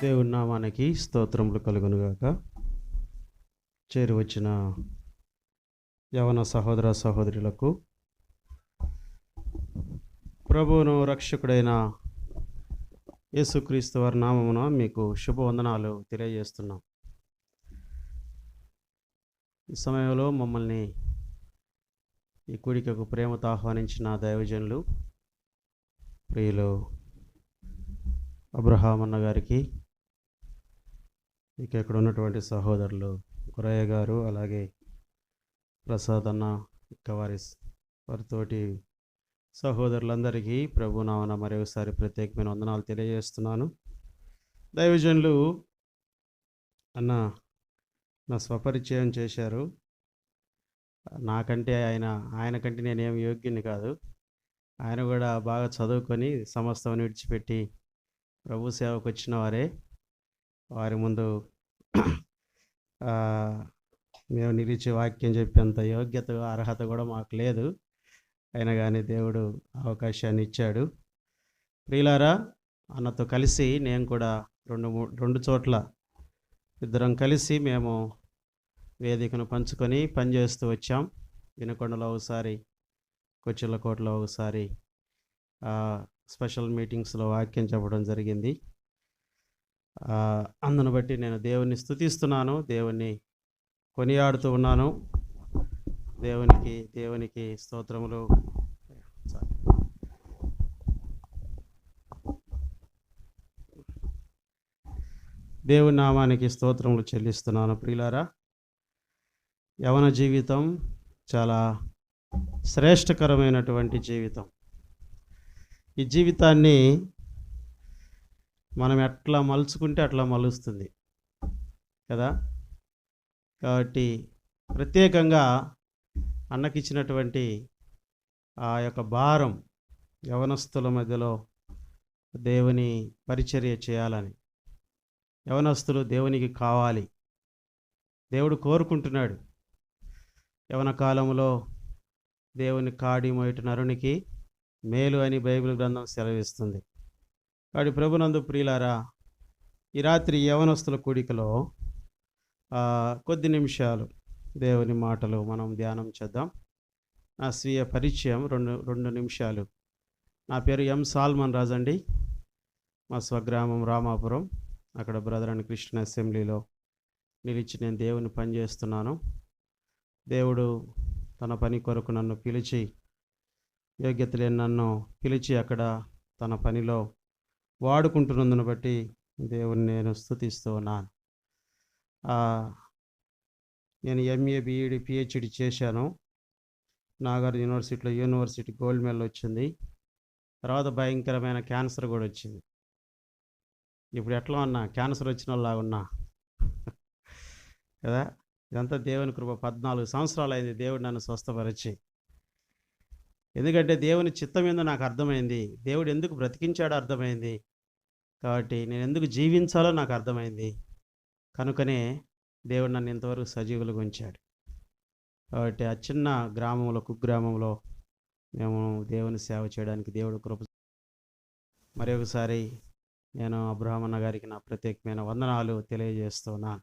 దేవుని నామానికి స్తోత్రములు కలుగునుగాక. చేరి వచ్చిన యవన సహోదర సహోదరులకు ప్రభువును రక్షకుడైన యేసుక్రీస్తు వారి నామమున మీకు శుభవందనాలు తెలియజేస్తున్నాం. ఈ సమయంలో మమ్మల్ని ఈ కూడికకు ప్రేమతో ఆహ్వానించిన దైవజనులు ప్రియులు అబ్రహాం అన్న గారికి, ఇక ఇక్కడ ఉన్నటువంటి సహోదరులు గురయ్య గారు, అలాగే ప్రసాద్ అన్న, ఇక వారితోటి సహోదరులందరికీ ప్రభు నామన మరొకసారి ప్రత్యేకమైన వందనాలు తెలియజేస్తున్నాను. దైవజనులు అన్న నా స్వపరిచయం చేశారు. నాకంటే ఆయనకంటే నేనేం యోగ్యుని కాదు. ఆయన కూడా బాగా చదువుకొని సమస్తం విడిచిపెట్టి ప్రభు సేవకు వచ్చిన వారే. వారి ముందు మేము నిలిచి వాక్యం చెప్పేంత యోగ్యత అర్హత కూడా మాకు లేదు. అయినా కానీ దేవుడు అవకాశాన్ని ఇచ్చాడు. ప్రియులారా, అన్నతో కలిసి నేను కూడా రెండు చోట్ల ఇద్దరం కలిసి మేము వేదికను పంచుకొని పనిచేస్తూ వచ్చాం. వినుకొండలో ఒకసారి, కొచ్చిళ్ళకోటలో ఒకసారి స్పెషల్ మీటింగ్స్లో వాక్యం చెప్పడం జరిగింది. అందును బట్టి నేను దేవుని స్తుతిస్తున్నాను, దేవుణ్ణి కొనియాడుతూ ఉన్నాను. దేవునికి స్తోత్రములు. దేవుని నామానికి స్తోత్రములు చెల్లిస్తున్నాను. ప్రియులారా, యవన జీవితం చాలా శ్రేష్టకరమైనటువంటి జీవితం. ఈ జీవితాన్ని మనం ఎట్లా మలుచుకుంటే అట్లా మలుస్తుంది కదా. కాబట్టి ప్రత్యేకంగా అన్నకిచ్చినటువంటి ఆ యొక్క భారం యవనస్తుల మధ్యలో దేవుని పరిచర్య చేయాలని. యవనస్తులు దేవునికి కావాలి, దేవుడు కోరుకుంటున్నాడు. యవన కాలంలో దేవుని కాడి మోయట నరునికి మేలు అని బైబిల్ గ్రంథం సెలవిస్తుంది. కాబట్టి ప్రభునందు ప్రియులారా, ఈ రాత్రి యవనస్తుల కూడికలో కొద్ది నిమిషాలు దేవుని మాటలు మనం ధ్యానం చేద్దాం. నా స్వీయ పరిచయం రెండు నిమిషాలు. నా పేరు ఎం సాల్మన్ రాజు అండి. మా స్వగ్రామం రామాపురం. అక్కడ బ్రదర్ అండ్ క్రిస్టియన్ అసెంబ్లీలో నిలిచి నేను దేవుని పని చేస్తున్నాను. దేవుడు తన పని కొరకు నన్ను పిలిచి, యోగ్యత లేని నన్ను పిలిచి అక్కడ తన పనిలో వాడుకుంటున్నందును బట్టి దేవుని నేను స్తుతిస్తూ ఉన్నాను. నేను ఎంఏ, బిఈడి, పిహెచ్డి చేశాను. నాగార్జున యూనివర్సిటీ గోల్డ్ మెడల్ వచ్చింది. తర్వాత భయంకరమైన క్యాన్సర్ కూడా వచ్చింది. ఇప్పుడు ఎట్లా ఉన్నా క్యాన్సర్ వచ్చిన వాళ్ళలాగా ఉన్నా కదా. ఇదంతా దేవుని కృప. 14 సంవత్సరాలు అయింది దేవుడు నన్ను స్వస్థపరిచి. ఎందుకంటే దేవుని చిత్తం ఏందో నాకు అర్థమైంది, దేవుడు ఎందుకు బ్రతికించాడో అర్థమైంది, కాబట్టి నేను ఎందుకు జీవించాలో నాకు అర్థమైంది. కనుకనే దేవుడు నన్ను ఇంతవరకు సజీవులుగా ఉంచాడు. కాబట్టి ఆ చిన్న గ్రామంలో, కుగ్రామంలో మేము దేవుని సేవ చేయడానికి దేవుడు కృప. మరి ఒకసారి నేను అబ్రహాం అన్న గారికి నా ప్రత్యేకమైన వందనాలు తెలియజేస్తున్నాను,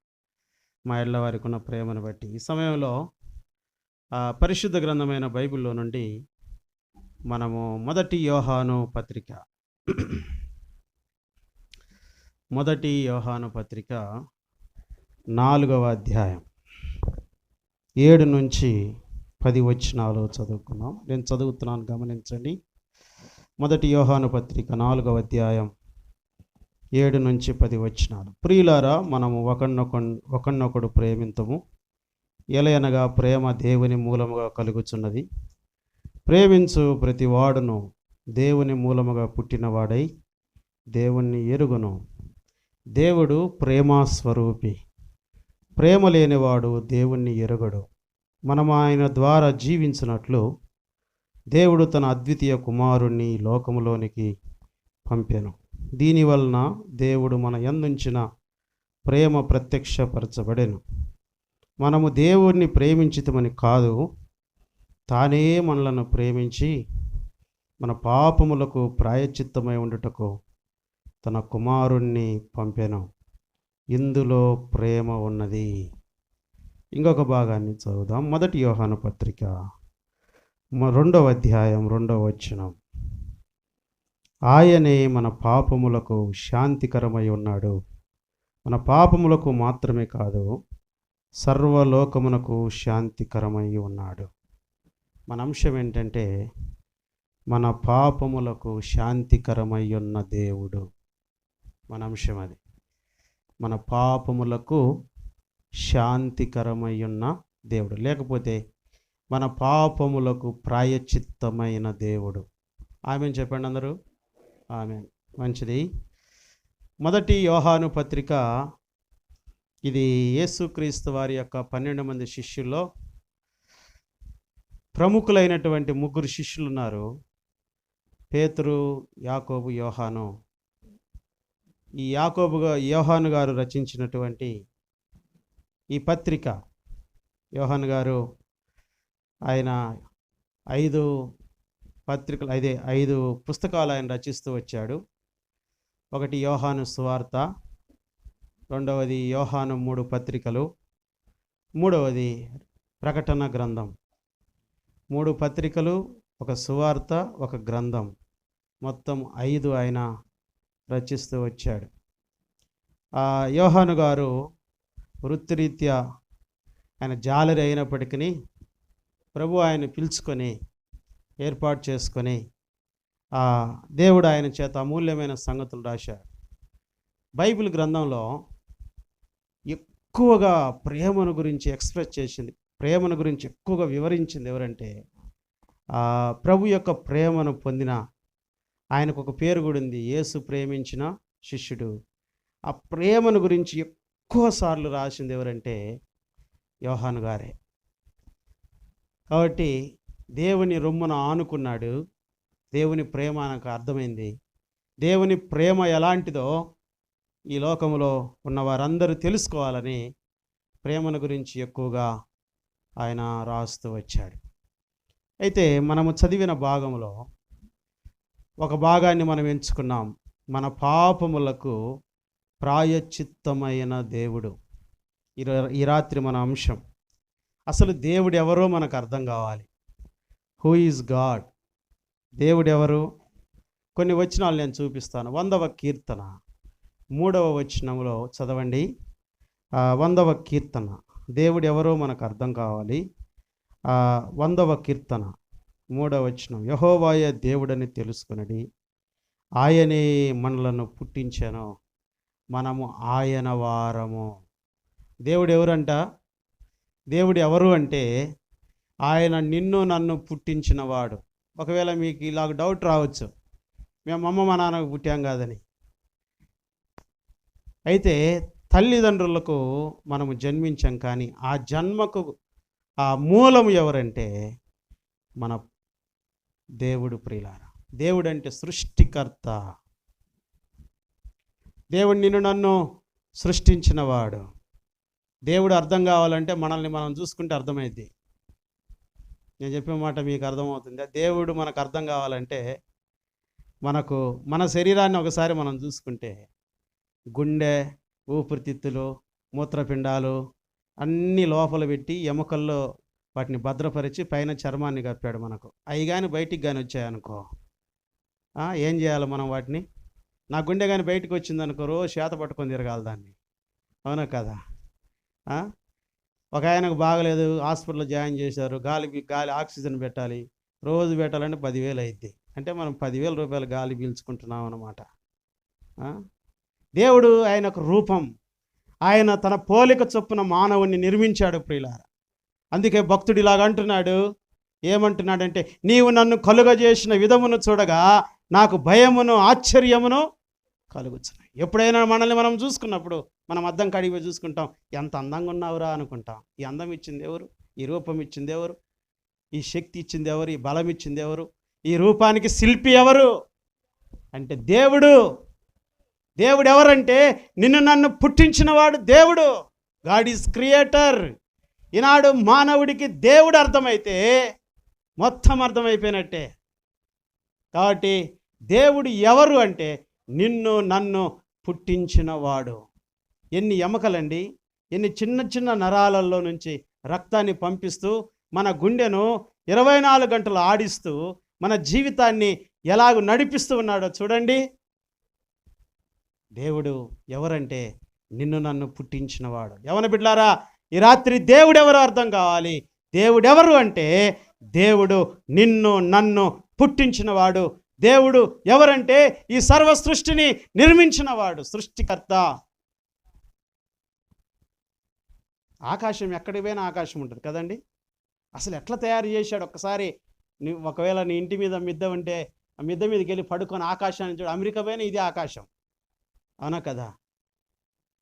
మా ఇళ్ళ వారికి ఉన్న ప్రేమను బట్టి. ఈ సమయంలో పరిశుద్ధ గ్రంథమైన బైబిల్లో నుండి మనము మొదటి యోహాను పత్రిక 4వ అధ్యాయం 7 నుంచి 10 వచనాలు చదువుకున్నాం. నేను చదువుతున్నాను, గమనించండి. మొదటి యోహాను పత్రిక 4వ అధ్యాయం 7 నుంచి 10 వచనాలు. ప్రియులారా, మనము ఒకనొకడు ప్రేమింతము, ఎలయనగా ప్రేమ దేవుని మూలముగా కలుగుచున్నది. ప్రేమించు ప్రతివాడును దేవుని మూలముగా పుట్టినవాడై దేవుణ్ణి ఎరుగును. దేవుడు ప్రేమస్వరూపి. ప్రేమ లేనివాడు దేవుణ్ణి ఎరుగడు. మనం ఆయన ద్వారా జీవించినట్లు దేవుడు తన అద్వితీయ కుమారుణ్ణి లోకములోనికి పంపెను. దీనివలన దేవుడు మన యందుంచిన ప్రేమ ప్రత్యక్షపరచబడెను. మనము దేవుణ్ణి ప్రేమించితమని కాదు, తానే మనలను ప్రేమించి మన పాపములకు ప్రాయశ్చిత్తమై ఉండుటకు తన కుమారుణ్ణి పంపెను, ఇందులో ప్రేమ ఉన్నది. ఇంకొక భాగాన్ని చదువుదాం. 1 యోహాను పత్రిక 2వ అధ్యాయం 2వ వచనం. ఆయనే మన పాపములకు శాంతికరమై ఉన్నాడు. మన పాపములకు మాత్రమే కాదు, సర్వలోకమునకు శాంతికరమై ఉన్నాడు. మన అంశం ఏంటంటే, మన పాపములకు శాంతికరమై ఉన్న దేవుడు. మన అంశం అది. మన పాపములకు శాంతికరమై ఉన్న దేవుడు, లేకపోతే మన పాపములకు ప్రాయశ్చిత్తమైన దేవుడు. ఆమెన్ చెప్పండి అందరూ. ఆమెన్. మంచిది. 1 యోహాను పత్రిక, ఇది యేసుక్రీస్తు వారి యొక్క 12 మంది శిష్యుల్లో ప్రముఖులైనటువంటి 3 శిష్యులు ఉన్నారు. పేతురు, యాకోబు, యోహాను. ఈ యోహాను గారు రచించినటువంటి ఈ పత్రిక, యోహాను గారు ఆయన 5 పత్రికలు, 5 పుస్తకాలు ఆయన రచిస్తూ వచ్చాడు. ఒకటి యోహాను సువార్త, రెండవది యోహాను 3 పత్రికలు, మూడవది ప్రకటన గ్రంథం. 3 పత్రికలు, ఒక సువార్త, ఒక గ్రంథం, మొత్తం 5 ఆయన రచిస్తూ వచ్చాడు. యోహాను గారు వృత్తిరీత్యా ఆయన జాలరి అయినప్పటికీ ప్రభు ఆయన పిలుచుకొని ఏర్పాటు చేసుకొని దేవుడు ఆయన చేత అమూల్యమైన సంగతులు రాశాడు. బైబిల్ గ్రంథంలో ఎక్కువగా ప్రేమను గురించి ఎక్స్ప్రెస్ చేసింది, ప్రేమను గురించి ఎక్కువగా వివరించింది ఎవరంటే, ప్రభు యొక్క ప్రేమను పొందిన ఆయనకు ఒక పేరు కూడా ఉంది, యేసు ప్రేమించిన శిష్యుడు. ఆ ప్రేమను గురించి ఎక్కువ సార్లు రాసింది ఎవరంటే యోహాను గారే. కాబట్టి దేవుని రొమ్మున ఆనుకున్నాడు. దేవుని ప్రేమ నాకు అర్థమైంది. దేవుని ప్రేమ ఎలాంటిదో ఈ లోకంలో ఉన్న వారందరూ తెలుసుకోవాలని ప్రేమను గురించి ఎక్కువగా ఆయన రాస్తూ వచ్చాడు. అయితే మనము చదివిన భాగంలో ఒక భాగాన్ని మనం ఎంచుకున్నాం, మన పాపములకు ప్రాయశ్చిత్తమైన దేవుడు. ఈ రాత్రి మన అంశం, అసలు దేవుడు ఎవరో మనకు అర్థం కావాలి. Who is God? దేవుడు ఎవరు? కొన్ని వచనాలు నేను చూపిస్తాను. 100వ కీర్తన 3వ వచనంలో చదవండి. 100వ కీర్తన, దేవుడు ఎవరో మనకు అర్థం కావాలి. 100వ కీర్తన 3వ వచనం. యెహోవాయే దేవుడని తెలుసుకొనడి, ఆయనే మనలను పుట్టించెను, మనము ఆయన వారము. దేవుడు ఎవరంట? దేవుడు ఎవరు అంటే ఆయన నిన్ను నన్ను పుట్టించినవాడు. ఒకవేళ మీకు ఇలాగ డౌట్ రావచ్చు, మేము అమ్మ మా నాన్నకు పుట్టాం కాదని. అయితే తల్లిదండ్రులకు మనము జన్మించాం, కానీ ఆ జన్మకు ఆ మూలము ఎవరంటే మన దేవుడు. ప్రియులారా, దేవుడు అంటే సృష్టికర్త. దేవుడు నిన్ను నన్ను సృష్టించినవాడు. దేవుడు అర్థం కావాలంటే మనల్ని మనం చూసుకుంటే అర్థమైద్ది. నేను చెప్పే మాట మీకు అర్థమవుతుంది. దేవుడు మనకు అర్థం కావాలంటే మన శరీరాన్ని ఒకసారి మనం చూసుకుంటే గుండె, ఊపిరితిత్తులు, మూత్రపిండాలు అన్నీ లోపల పెట్టి ఎముకల్లో వాటిని భద్రపరిచి పైన చర్మాన్ని కప్పాడు మనకు. అవి కానీ బయటికి కానీ వచ్చాయనుకో ఏం చేయాలి మనం వాటిని? నా గుండె కానీ బయటకు వచ్చిందనుకో రోజు చేత పట్టుకొని తిరగాలి దాన్ని, అవునా కదా? ఒక ఆయనకు బాగలేదు, హాస్పిటల్లో జాయిన్ చేశారు, గాలి ఆక్సిజన్ పెట్టాలి, రోజు పెట్టాలంటే 10,000 అయింది. అంటే మనం 10,000 రూపాయలు గాలి పీల్చుకుంటున్నాం అన్నమాట. దేవుడు ఆయనకు రూపం, ఆయన తన పోలిక చొప్పున మానవుణ్ణి నిర్మించాడు. ప్రియులారా, అందుకే భక్తుడు ఇలాగ అంటున్నాడు. ఏమంటున్నాడంటే, నీవు నన్ను కలుగజేసిన విధమును చూడగా నాకు భయమును ఆశ్చర్యమును కలుగుతున్నాయి. ఎప్పుడైనా మనల్ని మనం చూసుకున్నప్పుడు మనం అద్దం కాడికి పోయి చూసుకుంటాం, ఎంత అందంగా ఉన్నావురా అనుకుంటాం. ఈ అందం ఇచ్చింది ఎవరు? ఈ రూపం ఇచ్చింది ఎవరు? ఈ శక్తి ఇచ్చింది ఎవరు? ఈ బలం ఇచ్చింది ఎవరు? ఈ రూపానికి శిల్పి ఎవరు అంటే దేవుడు. దేవుడు ఎవరంటే నిన్ను నన్ను పుట్టించినవాడు దేవుడు. God is creator. ఈనాడు మానవుడికి దేవుడు అర్థమైతే మొత్తం అర్థమైపోయినట్టే. కాబట్టి దేవుడు ఎవరు అంటే నిన్ను నన్ను పుట్టించిన వాడు. ఎన్ని ఎముకలండి, ఎన్ని చిన్న చిన్న నరాలలో నుంచి రక్తాన్ని పంపిస్తూ మన గుండెను 24 గంటలు ఆడిస్తూ మన జీవితాన్ని ఎలాగ నడిపిస్తూ ఉన్నాడో చూడండి. దేవుడు ఎవరంటే నిన్ను నన్ను పుట్టించినవాడు. యవన బిడ్డలారా, ఈ రాత్రి దేవుడెవరో అర్థం కావాలి. దేవుడెవరు అంటే దేవుడు నిన్ను నన్ను పుట్టించినవాడు. దేవుడు ఎవరంటే ఈ సర్వ సృష్టిని నిర్మించినవాడు, సృష్టికర్త. ఆకాశం ఎక్కడికి పోయినా ఆకాశం ఉంటుంది కదండి. అసలు ఎట్లా తయారు చేశాడు ఒక్కసారి. ఒకవేళ నీ ఇంటి మీద మిద్ద ఉంటే ఆ మిద్ద మీదకి వెళ్ళి పడుకొని ఆకాశాన్ని చూడు. అమెరికా పోయినా ఇదే ఆకాశం, అవునా కదా.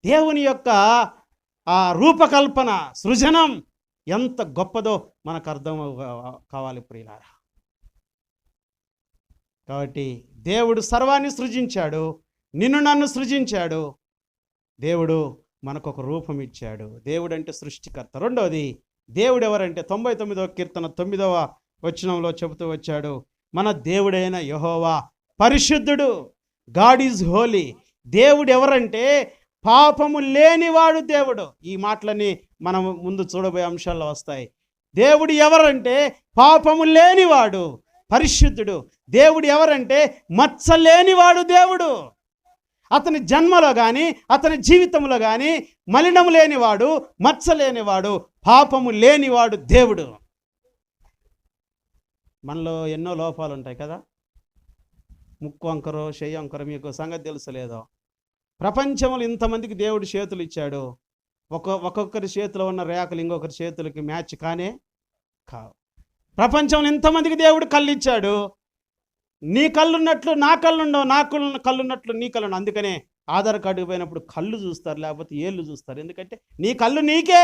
దేవుని యొక్క ఆ రూపకల్పన, సృజనం ఎంత గొప్పదో మనకు అర్థం కావాలి ప్రియులారా. కాబట్టి దేవుడు సర్వాన్ని సృజించాడు, నిన్ను నన్ను సృజించాడు. దేవుడు మనకు ఒక రూపం ఇచ్చాడు. దేవుడు అంటే సృష్టికర్త. రెండవది, దేవుడు ఎవరంటే 99వ కీర్తన 9వ వచనంలో చెబుతూ వచ్చాడు, మన దేవుడైన యెహోవా పరిశుద్ధుడు. God is Holi. దేవుడు ఎవరంటే పాపము లేనివాడు దేవుడు. ఈ మాటలని మనం ముందు చూడబోయే అంశాల్లో వస్తాయి. దేవుడు ఎవరంటే పాపము లేనివాడు, పరిశుద్ధుడు. దేవుడు ఎవరంటే మచ్చ లేనివాడు దేవుడు. అతని జన్మలో కానీ అతని జీవితంలో కానీ మలినము లేనివాడు, మచ్చ లేనివాడు, పాపము లేనివాడు దేవుడు. మనలో ఎన్నో లోపాలు ఉంటాయి కదా. ముక్కు వంకరో చెయ్యి వంకరో మీకు సంగతి తెలుసలేదో. ప్రపంచంలో ఇంతమందికి దేవుడు చేతులు ఇచ్చాడు. ఒక్కొక్కరి చేతిలో ఉన్న రేఖలు ఇంకొకరి చేతులకి మ్యాచ్ కానే కావు. ప్రపంచంలో ఇంతమందికి దేవుడు కళ్ళు ఇచ్చాడు. నీ కళ్ళున్నట్లు నా కళ్ళు ఉండవు, నా కళ్ళున్నట్లు నీ కళ్ళు ఉండవు. అందుకనే ఆధార్ కార్డుకి పోయినప్పుడు కళ్ళు చూస్తారు, లేకపోతే ఏళ్ళు చూస్తారు. ఎందుకంటే నీ కళ్ళు నీకే.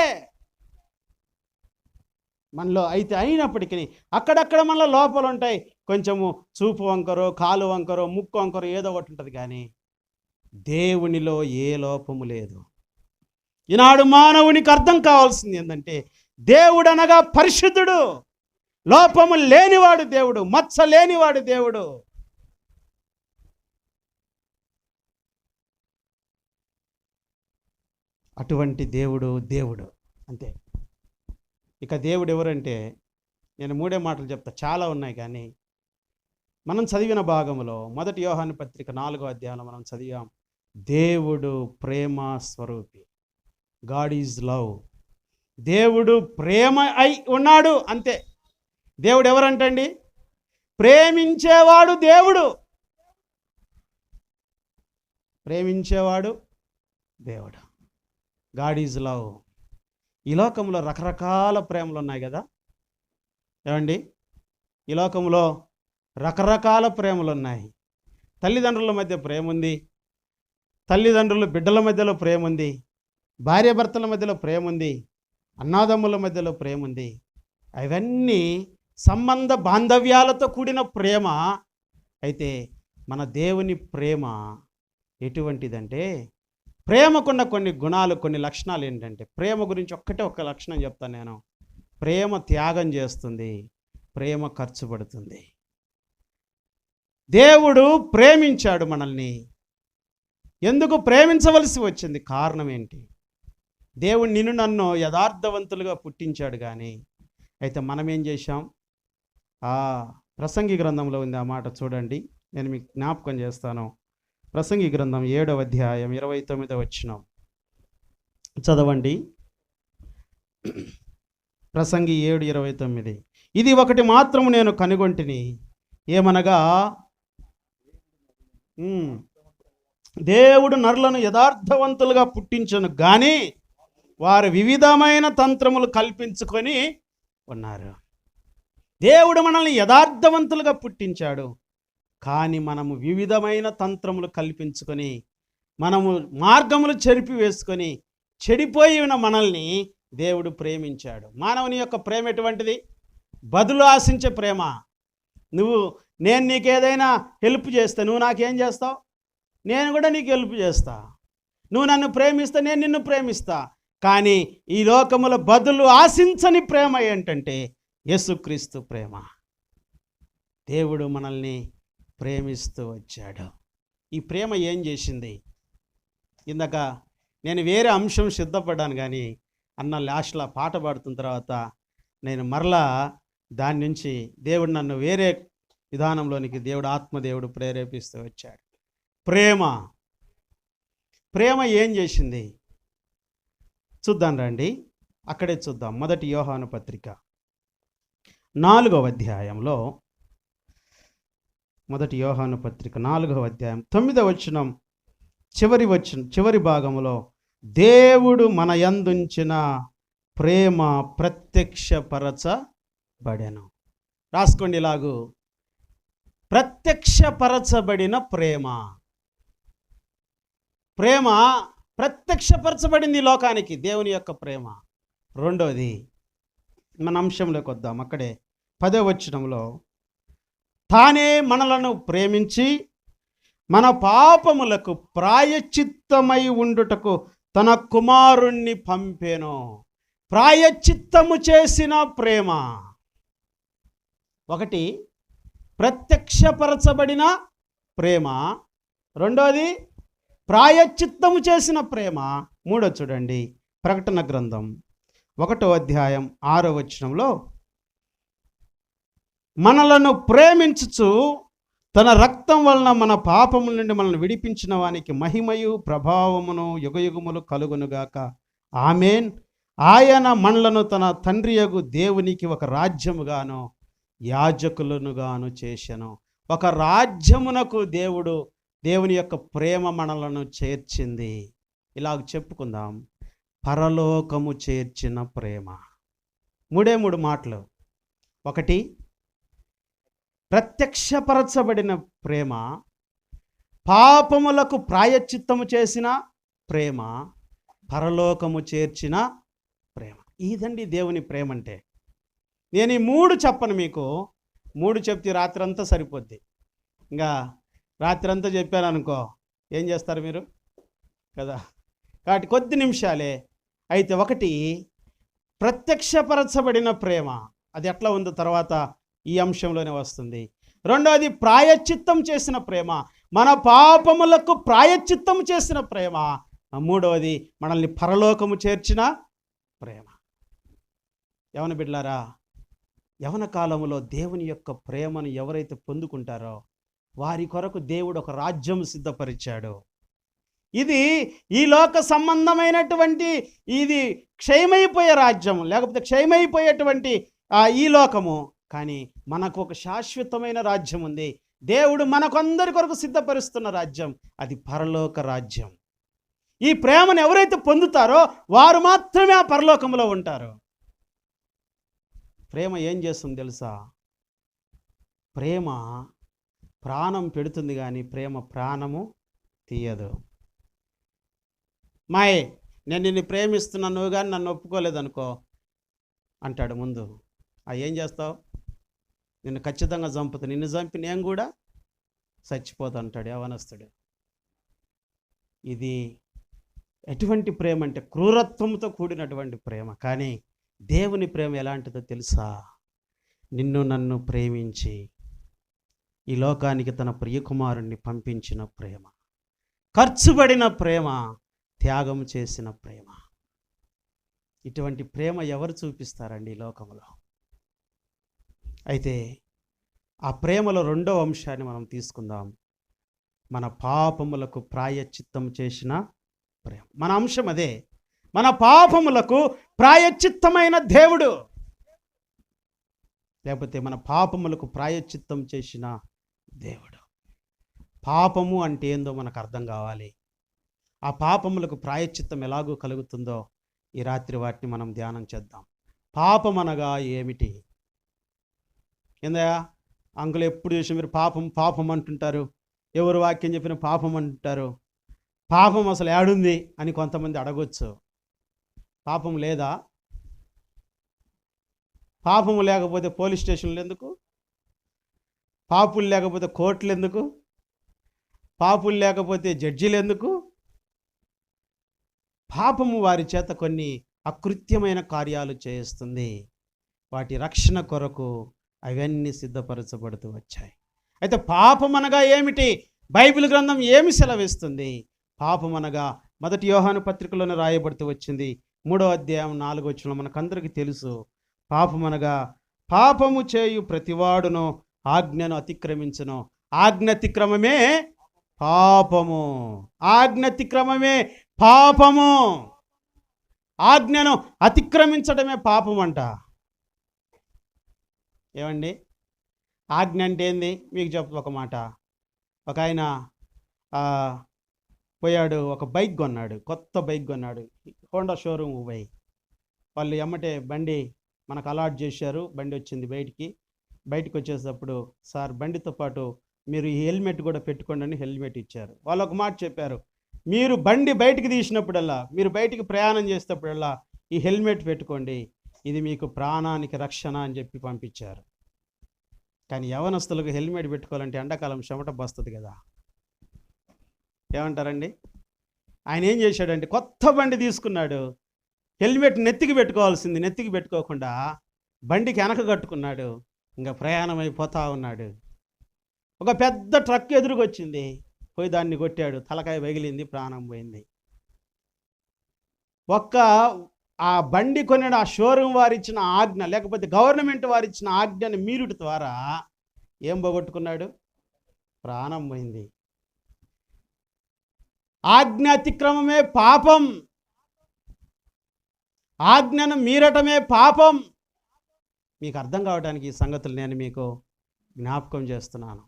మనలో అయితే అయినప్పటికీ అక్కడక్కడ మనలో లోపాలు ఉంటాయి. కొంచెము చూపు వంకరో, కాలు వంకరో, ముక్కు వంకరో ఏదో ఒకటి ఉంటుంది. కానీ దేవునిలో ఏ లోపము లేదు. ఈనాడు మానవునికి అర్థం కావాల్సింది ఏంటంటే దేవుడు అనగా పరిశుద్ధుడు, లోపము లేనివాడు దేవుడు, మచ్చ లేనివాడు దేవుడు. అటువంటి దేవుడు అంతే. ఇక దేవుడు ఎవరంటే నేను 3 మాటలు చెప్తా, చాలా ఉన్నాయి. కానీ మనం చదివిన భాగంలో 1 యోహాను పత్రిక 4వ అధ్యాయంలో మనం చదివాం, దేవుడు ప్రేమ స్వరూపి. God is love. దేవుడు ప్రేమ అయి ఉన్నాడు అంతే. దేవుడు ఎవరంటండి? ప్రేమించేవాడు దేవుడు. ప్రేమించేవాడు దేవుడు. God is love. ఈ లోకంలో రకరకాల ప్రేమలు ఉన్నాయి కదా ఏమండి. ఈ లోకంలో రకరకాల ప్రేమలు ఉన్నాయి. తల్లిదండ్రుల మధ్య ప్రేమ ఉంది, తల్లిదండ్రులు బిడ్డల మధ్యలో ప్రేమ ఉంది, భార్యాభర్తల మధ్యలో ప్రేమ ఉంది, అన్నాదమ్ముల మధ్యలో ప్రేమ ఉంది. అవన్నీ సంబంధ బాంధవ్యాలతో కూడిన ప్రేమ. అయితే మన దేవుని ప్రేమ ఎటువంటిదంటే, ప్రేమకున్న కొన్ని గుణాలు, కొన్ని లక్షణాలు ఏంటంటే, ప్రేమ గురించి ఒక లక్షణం చెప్తాను నేను. ప్రేమ త్యాగం చేస్తుంది, ప్రేమ ఖర్చు పడుతుంది. దేవుడు ప్రేమించాడు మనల్ని. ఎందుకు ప్రేమించవలసి వచ్చింది? కారణం ఏంటి? దేవుడు నిన్ను నన్ను యథార్థవంతులుగా పుట్టించాడు. కానీ అయితే మనం ఏం చేశాం? ప్రసంగి గ్రంథంలో ఉంది ఆ మాట, చూడండి. నేను మీకు జ్ఞాపకం చేస్తాను. ప్రసంగి గ్రంథం 7వ అధ్యాయం 29వ వచనం చదవండి. ప్రసంగి 7:29. ఇది ఒకటి మాత్రము నేను కనుగొంటిని, ఏమనగా దేవుడు నరులను యథార్థవంతులుగా పుట్టించను, కానీ వారు వివిధమైన తంత్రములు కల్పించుకొని ఉన్నారు. దేవుడు మనల్ని యథార్థవంతులుగా పుట్టించాడు, కానీ మనము వివిధమైన తంత్రములు కల్పించుకొని, మనము మార్గములు చెరిపి వేసుకొని చెడిపోయిన మనల్ని దేవుడు ప్రేమించాడు. మానవుని యొక్క ప్రేమ ఎటువంటిది? బదులు ఆశించే ప్రేమ. నేను నీకేదైనా హెల్ప్ చేస్తే నువ్వు నాకేం చేస్తావు? నేను కూడా నీకు హెల్ప్ చేస్తా. నువ్వు నన్ను ప్రేమిస్తే నేను నిన్ను ప్రేమిస్తా. కానీ ఈ లోకములో బదులు ఆశించని ప్రేమ ఏంటంటే యేసుక్రీస్తు ప్రేమ. దేవుడు మనల్ని ప్రేమిస్తూ వచ్చాడు. ఈ ప్రేమ ఏం చేసింది? ఇందాక నేను వేరే అంశం సిద్ధపడ్డాను, కానీ అన్న లాస్ట్లో పాట పాడుతున్న తర్వాత నేను మరలా దాని నుంచి దేవుడు నన్ను వేరే విధానంలోనికి దేవుడు ఆత్మదేవుడు ప్రేరేపిస్తూ వచ్చాడు. ప్రేమ ఏం చేసింది చూద్దాం రండి. అక్కడే చూద్దాం. మొదటి యోహాను పత్రిక 4వ అధ్యాయంలో, మొదటి యోహాను పత్రిక 4వ అధ్యాయం 9వ వచనం చివరి భాగంలో, దేవుడు మన యందుంచిన ప్రేమ ప్రత్యక్షపరచబడెను. రాసుకోండి ఇలాగూ, ప్రత్యక్షపరచబడిన ప్రేమ ప్రత్యక్షపరచబడింది ఈ లోకానికి, దేవుని యొక్క ప్రేమ. రెండోది మన అంశంలోకి వద్దాం. అక్కడే 10వ వచనంలో, తానే మనలను ప్రేమించి మన పాపములకు ప్రాయశ్చిత్తమై ఉండుటకు తన కుమారుణ్ణి పంపెను. ప్రాయశ్చిత్తము చేసిన ప్రేమ. ఒకటి ప్రత్యక్షపరచబడిన ప్రేమ, రెండోది ప్రాయశ్చిత్తము చేసిన ప్రేమ. మూడో చూడండి, ప్రకటన గ్రంథం 1వ అధ్యాయం 6వ వచనంలో, మనలను ప్రేమించుచు తన రక్తం వలన మన పాపముల నుండి మనల్ని విడిపించిన వానికి మహిమయు ప్రభావమును యుగయుగములు కలుగునుగాక, ఆమేన్. ఆయన మనలను తన తండ్రియగు దేవునికి ఒక రాజ్యముగాను యాజకులనుగాను చేసెను. ఒక రాజ్యమునకు దేవుని యొక్క ప్రేమ మనలను చేర్చింది. ఇలాగ చెప్పుకుందాం, పరలోకము చేర్చిన ప్రేమ. మూడు మాటలు. ఒకటి ప్రత్యక్షపరచబడిన ప్రేమ, పాపములకు ప్రాయశ్చిత్తము చేసిన ప్రేమ, పరలోకము చేర్చిన ప్రేమ. ఇదండి దేవుని ప్రేమ అంటే. నేను ఈ 3 చెప్పను మీకు. 3 చెప్తే రాత్రంతా సరిపోద్ది. ఇంకా రాత్రంతా చెప్పాను అనుకో, ఏం చేస్తారు మీరు కదా? కాబట్టి కొద్ది నిమిషాలే. అయితే ఒకటి ప్రత్యక్షపరచబడిన ప్రేమ, అది ఎట్లా ఉందో తర్వాత ఈ అంశంలోనే వస్తుంది. రెండోది ప్రాయశ్చిత్తం చేసిన ప్రేమ, మన పాపములకు ప్రాయశ్చిత్తం చేసిన ప్రేమ. మూడవది మనల్ని పరలోకము చేర్చిన ప్రేమ. యవన బిడ్డలారా, యవన కాలంలో దేవుని యొక్క ప్రేమను ఎవరైతే పొందుకుంటారో వారి కొరకు దేవుడు ఒక రాజ్యం సిద్ధపరిచాడు. ఇది ఈ లోక సంబంధమైనటువంటి, ఇది క్షయమైపోయే రాజ్యం, లేకపోతే క్షయమైపోయేటువంటి ఈ లోకము. కానీ మనకు ఒక శాశ్వతమైన రాజ్యం ఉంది. దేవుడు మనకందరి కొరకు సిద్ధపరుస్తున్న రాజ్యం, అది పరలోక రాజ్యం. ఈ ప్రేమను ఎవరైతే పొందుతారో వారు మాత్రమే ఆ పరలోకంలో ఉంటారు. ప్రేమ ఏం చేస్తుంది తెలుసా? ప్రేమ ప్రాణం పెడుతుంది, కానీ ప్రేమ ప్రాణము తీయదు. నేను నిన్ను ప్రేమిస్తున్నాను, నువ్వు కానీ నన్ను ఒప్పుకోలేదనుకో అంటాడు ముందు. ఏం చేస్తావు? నిన్ను ఖచ్చితంగా చంపుతా, నిన్ను చంపి నేను కూడా చచ్చిపోతా అంటాడు యవనస్తుడు. ఇది ఎటువంటి ప్రేమ అంటే క్రూరత్వంతో కూడినటువంటి ప్రేమ. కానీ దేవుని ప్రేమ ఎలాంటిదో తెలుసా? నిన్ను నన్ను ప్రేమించి ఈ లోకానికి తన ప్రియకుమారుణ్ణి పంపించిన ప్రేమ, ఖర్చుపడిన ప్రేమ, త్యాగం చేసిన ప్రేమ. ఇటువంటి ప్రేమ ఎవరు చూపిస్తారండి ఈ లోకంలో? అయితే ఆ ప్రేమలో రెండో అంశాన్ని మనం తీసుకుందాం. మన పాపములకు ప్రాయశ్చిత్తం చేసిన ప్రేమ. మన అంశం అదే, మన పాపములకు ప్రాయశ్చిత్తమైన దేవుడు, లేకపోతే మన పాపములకు ప్రాయశ్చిత్తం చేసిన దేవుడు. పాపము అంటే ఏందో మనకు అర్థం కావాలి. ఆ పాపములకు ప్రాయశ్చిత్తం ఎలాగో కలుగుతుందో ఈ రాత్రి వాటిని మనం ధ్యానం చేద్దాం. పాపం అనగా ఏమిటి? ఏందయ్యా అంకులు, ఎప్పుడు చూసి మీరు పాపం పాపం అంటుంటారు, ఎవరు వాక్యం చెప్పిన పాపం అంటుంటారు. పాపం అసలు ఏడుంది అని కొంతమంది అడగొచ్చు. పాపం లేదా? పాపము లేకపోతే పోలీస్ స్టేషన్లు ఎందుకు? పాపులు లేకపోతే కోర్టులు ఎందుకు? పాపులు లేకపోతే జడ్జీలు ఎందుకు? పాపము వారి చేత కొన్ని అకృత్యమైన కార్యాలు చేస్తుంది. వాటి రక్షణ కొరకు అవన్నీ సిద్ధపరచబడుతూ వచ్చాయి. అయితే పాపం అనగా ఏమిటి? బైబిల్ గ్రంథం ఏమి సెలవిస్తుంది? పాపం అనగా మొదటి యోహాను పత్రికలోనే రాయబడుతూ వచ్చింది, 3వ అధ్యాయం 4వ వచనం మనకందరికీ తెలుసు. పాపం అనగా పాపము చేయు ప్రతివాడును ఆజ్ఞను అతిక్రమించును. ఆజ్ఞాతిక్రమమే పాపము. ఆజ్ఞాతిక్రమమే పాపము. ఆజ్ఞను అతిక్రమించడమే పాపం అంట. ఏమండి, ఆజ్ఞ అంటే ఏంది? మీకు చెప్తా ఒక మాట. ఒక ఆయన పోయాడు, ఒక బైక్ కొన్నాడు, కొత్త బైక్ కొన్నాడు, హోండా షోరూమ్ పోయి. వాళ్ళు ఎమ్మటే బండి మనకు అలాట్ చేశారు. బండి వచ్చింది బయటికి వచ్చేటప్పుడు, సార్ బండితో పాటు మీరు ఈ హెల్మెట్ కూడా పెట్టుకోండి అని హెల్మెట్ ఇచ్చారు. వాళ్ళు ఒక మాట చెప్పారు, మీరు బండి బయటికి తీసినప్పుడల్లా, మీరు బయటికి ప్రయాణం చేసేటప్పుడల్లా ఈ హెల్మెట్ పెట్టుకోండి, ఇది మీకు ప్రాణానికి రక్షణ అని చెప్పి పంపించారు. కానీ యవనస్తులకు హెల్మెట్ పెట్టుకోవాలంటే ఎండాకాలం చెమట బస్తుంది కదా. ఏమంటారండి? ఆయన ఏం చేశాడంటే కొత్త బండి తీసుకున్నాడు, హెల్మెట్ నెత్తికి పెట్టుకోవాల్సింది నెత్తికి పెట్టుకోకుండా బండికి వెనక కట్టుకున్నాడు. ఇంకా ప్రయాణం అయిపోతా ఉన్నాడు. ఒక పెద్ద ట్రక్ ఎదురుకొచ్చింది, పోయి దాన్ని కొట్టాడు, తలకాయ పగిలింది, ప్రాణం పోయింది. ఆ బండి కొన్నాడు, ఆ షోరూమ్ వారిచ్చిన ఆజ్ఞ, లేకపోతే గవర్నమెంట్ వారిచ్చిన ఆజ్ఞని మీరుట ద్వారా ఏం పోగొట్టుకున్నాడు? ప్రాణం పోయింది. ఆజ్ఞాతిక్రమమే పాపం. ఆజ్ఞను మీరటమే పాపం. మీకు అర్థం కావడానికి ఈ సంగతులు నేను మీకు జ్ఞాపకం చేస్తున్నాను.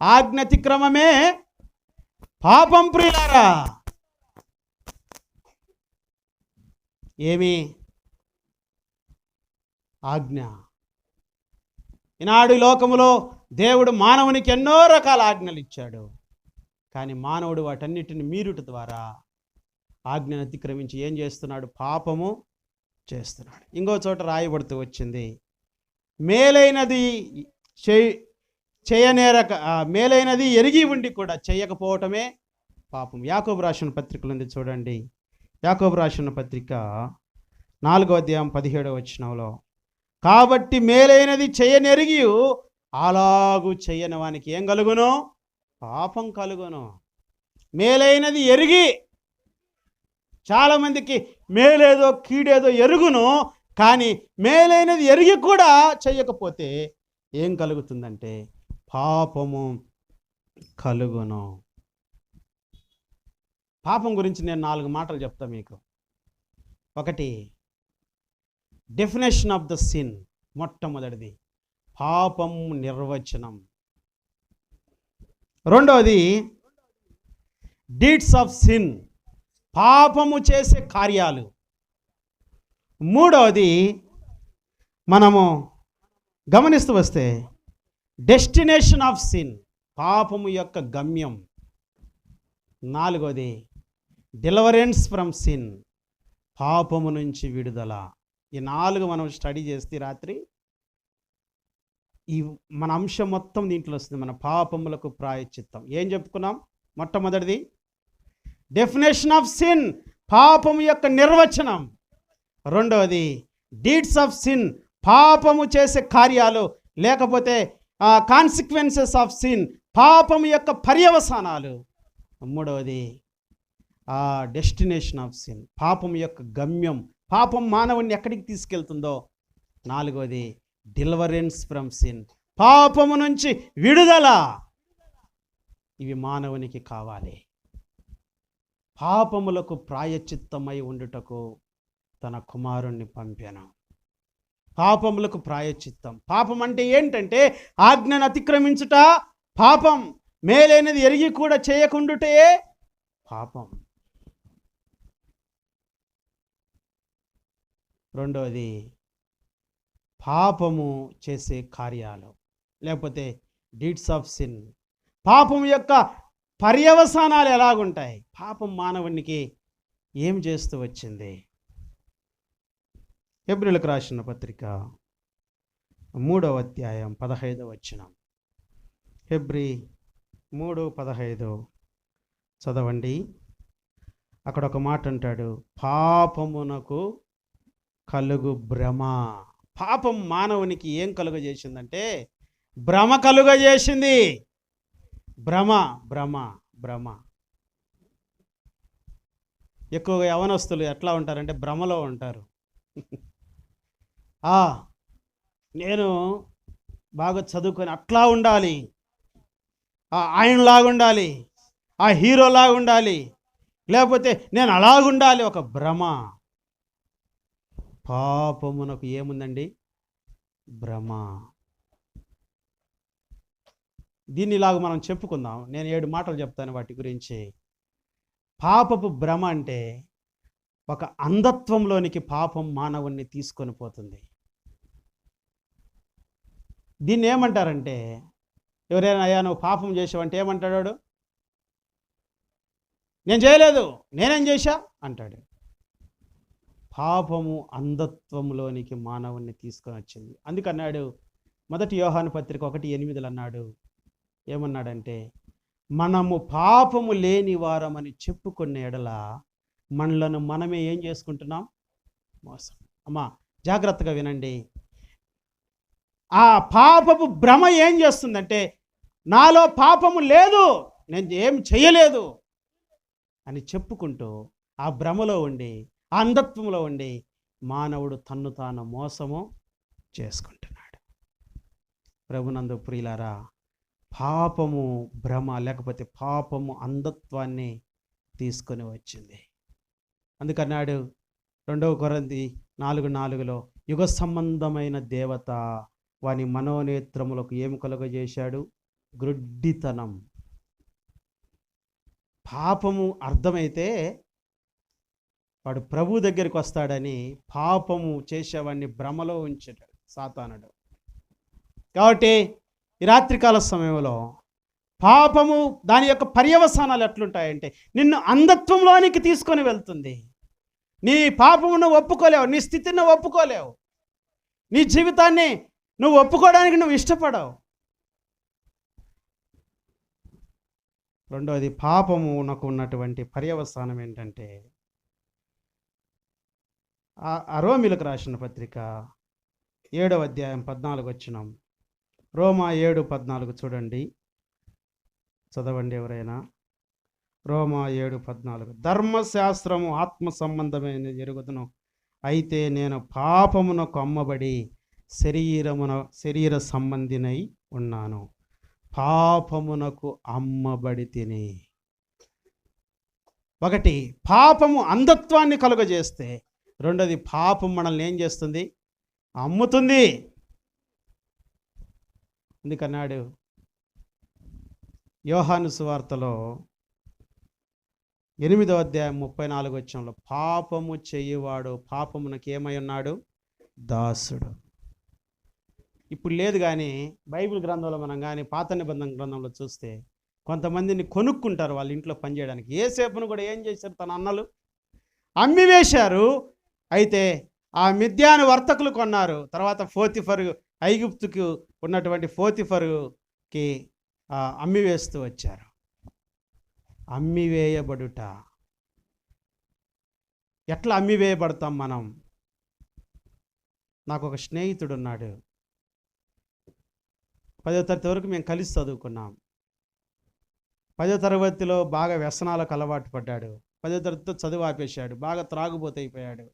ఆజ్ఞాతిక్రమమే పాపం ప్రియులారా. ఏమి ఆజ్ఞ? ఈనాడు లోకములో దేవుడు మానవునికి ఎన్నో రకాల ఆజ్ఞలు ఇచ్చాడు. కానీ మానవుడు వాటన్నిటిని మీరుట ద్వారా ఆజ్ఞను అతిక్రమించి ఏం చేస్తున్నాడు? పాపము చేస్తున్నాడు. ఇంకో చోట రాయబడుతూ వచ్చింది, మేలైనది మేలైనది ఎరిగి ఉండి కూడా చేయకపోవటమే పాపం. యాకోబు రాసిన పత్రికలు ఉంది చూడండి. యాకోబు రాసిన పత్రిక 4వ అధ్యాయం 17వ వచనంలో, కాబట్టి మేలైనది చేయనెరిగి అలాగూ చేయని వానికి ఏం కలుగును? పాపం కలుగును. మేలైనది ఎరిగి, చాలామందికి మేలేదో కీడేదో ఎరుగును, కానీ మేలైనది ఎరిగి కూడా చేయకపోతే ఏం కలుగుతుందంటే పాపము కలుగును. పాపం గురించి నేను 4 మాటలు చెప్తా మీకు. ఒకటి, డెఫినేషన్ ఆఫ్ ద సిన్. మొట్టమొదటిది పాపం నిర్వచనం. రెండవది డీడ్స్ ఆఫ్ సిన్, పాపము చేసే కార్యాలు. మూడవది మనము గమనిస్తూ వస్తే డెస్టినేషన్ ఆఫ్ సిన్, పాపము యొక్క గమ్యం. నాలుగవది డెలివరెన్స్ ఫ్రమ్ సిన్, పాపము నుంచి విడుదల. ఈ 4 మనం స్టడీ చేస్తే రాత్రి ఈ మన అంశం మొత్తం దీంట్లో వస్తుంది. మన పాపములకు ప్రాయశ్చిత్తం. ఏం చెప్పుకున్నాం? మొట్టమొదటిది డెఫినేషన్ ఆఫ్ సిన్, పాపము యొక్క నిర్వచనం. రెండవది డీడ్స్ ఆఫ్ సిన్, పాపము చేసే కార్యాలు లేకపోతే కాన్సిక్వెన్సెస్ ఆఫ్ సిన్, పాపము యొక్క పర్యవసానాలు. మూడవది డెస్టినేషన్ ఆఫ్ సిన్, పాపం యొక్క గమ్యం, పాపం మానవుని ఎక్కడికి తీసుకెళ్తుందో. నాలుగవది డెలివరెన్స్ ఫ్రమ్ సిన్, పాపము నుంచి విడుదల. ఇవి మానవునికి కావాలి. పాపములకు ప్రాయశ్చిత్తమై ఉండుటకు తన కుమారుణ్ణి పంపాను. పాపములకు ప్రాయశ్చిత్తం. పాపం అంటే ఏంటంటే ఆజ్ఞను అతిక్రమించుట పాపం, మేలైనది ఎరిగి కూడా చేయకుండుటే పాపం. రెండవది పాపము చేసే కార్యాలు లేకపోతే డీడ్స్ ఆఫ్ సిన్, పాపం యొక్క పర్యవసానాలు ఎలాగుంటాయి? పాపం మానవునికి ఏం చేస్తూ వచ్చింది? హెబ్రీయులకు రాసిన పత్రిక 3వ అధ్యాయం 15వ వచనం. హెబ్రీ 3:15 చదవండి. అక్కడ ఒక మాట అంటాడు, పాపమునకు కలుగు భ్రమ. పాపం మానవునికి ఏం కలుగజేసిందంటే భ్రమ కలుగజేసింది. భ్రమ భ్రమ భ్రమ. ఎక్కువగా యవనస్తులు ఎట్లా ఉంటారంటే భ్రమలో ఉంటారు. నేను బాగా చదువుకొని అట్లా ఉండాలి, ఆయనలాగా ఉండాలి, ఆ హీరోలాగా ఉండాలి, లేకపోతే నేను అలాగుండాలి. ఒక భ్రమ. పాపమునకు ఏముందండి? భ్రమ. దీనిలాగా మనం చెప్పుకుందాం. నేను 7 మాటలు చెప్తాను వాటి గురించి. పాపపు భ్రమ అంటే ఒక అంధత్వంలోనికి పాపం మానవుణ్ణి తీసుకొని పోతుంది. దీన్ని ఏమంటారంటే, ఎవరైనా అయ్యా నువ్వు పాపం చేసావంటే ఏమంటాడు? నేను చేయలేదు, నేనేం చేశా అంటాడు. పాపము అంధత్వంలోనికి మానవుణ్ణి తీసుకొని వచ్చింది. అందుకన్నాడు మొదటి యోహాను పత్రిక 1:8 అన్నాడు. ఏమన్నాడంటే, మనము పాపము లేని వారమని చెప్పుకున్న ఎడల మనలను మనమే ఏం చేసుకుంటున్నాం? మోసం. అమ్మా జాగ్రత్తగా వినండి. ఆ పాపపు భ్రమ ఏం చేస్తుందంటే, నాలో పాపము లేదు, నేను ఏం చేయలేదు అని చెప్పుకుంటూ ఆ భ్రమలో ఉండి, ఆ అంధత్వంలో ఉండి మానవుడు తన్ను తాను మోసము చేసుకుంటున్నాడు. ప్రభునందు ప్రియులారా, పాపము భ్రమ లేకపోతే పాపము అంధత్వాన్ని తీసుకొని వచ్చింది. అందుకన్నాడు 2 కొరింథీ 4:4 యుగ సంబంధమైన దేవత వాని మనోనేత్రములకు ఏమి కలుగజేశాడు? గ్రుడ్డితనం. పాపము అర్థమైతే వాడు ప్రభు దగ్గరికి వస్తాడని పాపము చేసేవాడిని భ్రమలో ఉంచాడు సాతానుడు. కాబట్టి ఈ రాత్రికాల సమయంలో పాపము దాని యొక్క పర్యవసానాలు ఎట్లుంటాయంటే, నిన్ను అంధత్వంలోనికి తీసుకొని వెళ్తుంది. నీ పాపమును ఒప్పుకోలేవు, నీ స్థితిని ఒప్పుకోలేవు, నీ జీవితాన్ని నువ్వు ఒప్పుకోవడానికి నువ్వు ఇష్టపడవు. రెండవది, పాపమునకు ఉన్నటువంటి పర్యవసానం ఏంటంటే, రోమీయులకు రాసిన పత్రిక 7వ అధ్యాయం 14 రోమా 7:14 చూడండి, చదవండి ఎవరైనా. రోమా 7:14 ధర్మశాస్త్రము ఆత్మ సంబంధమైన ఎరుగుదును, అయితే నేను పాపమునకు అమ్మబడి శరీర సంబంధినై ఉన్నాను. పాపమునకు అమ్మబడి తిని. ఒకటి, పాపము అంధత్వాన్ని కలుగజేస్తే, రెండోది పాపం మనల్ని ఏం చేస్తుంది? అమ్ముతుంది. ఎందుకన్నాడు యోహాను సువార్తలో 8వ అధ్యాయం 34 పాపము చేయువాడు పాపమునకు ఏమై ఉన్నాడు? దాసుడు. ఇప్పుడు లేదు, కానీ బైబిల్ గ్రంథంలో మనం కానీ పాత నిబంధన గ్రంథంలో చూస్తే కొంతమందిని కొనుక్కుంటారు వాళ్ళ ఇంట్లో పనిచేయడానికి. ఏసేపును కూడా ఏం చేశారు? తన అన్నలు అమ్మివేశారు. అయితే ఆ మిద్యాను వర్తకులు కొన్నారు. తర్వాత పోతిఫరు, ఐగుప్తుకు ఉన్నటువంటి పోతిఫరుకి అమ్మివేస్తూ వచ్చారు. అమ్మివేయబడుట. ఎట్లా అమ్మివేయబడతాం మనం? నాకు ఒక స్నేహితుడు ఉన్నాడు. 10వ తరగతి వరకు మేము కలిసి చదువుకున్నాం. 10వ తరగతిలో బాగా వ్యసనాలకు అలవాటు పడ్డాడు. 10వ తరగతితో చదువు ఆపేశాడు. బాగా త్రాగుబోతు అయిపోయాడు.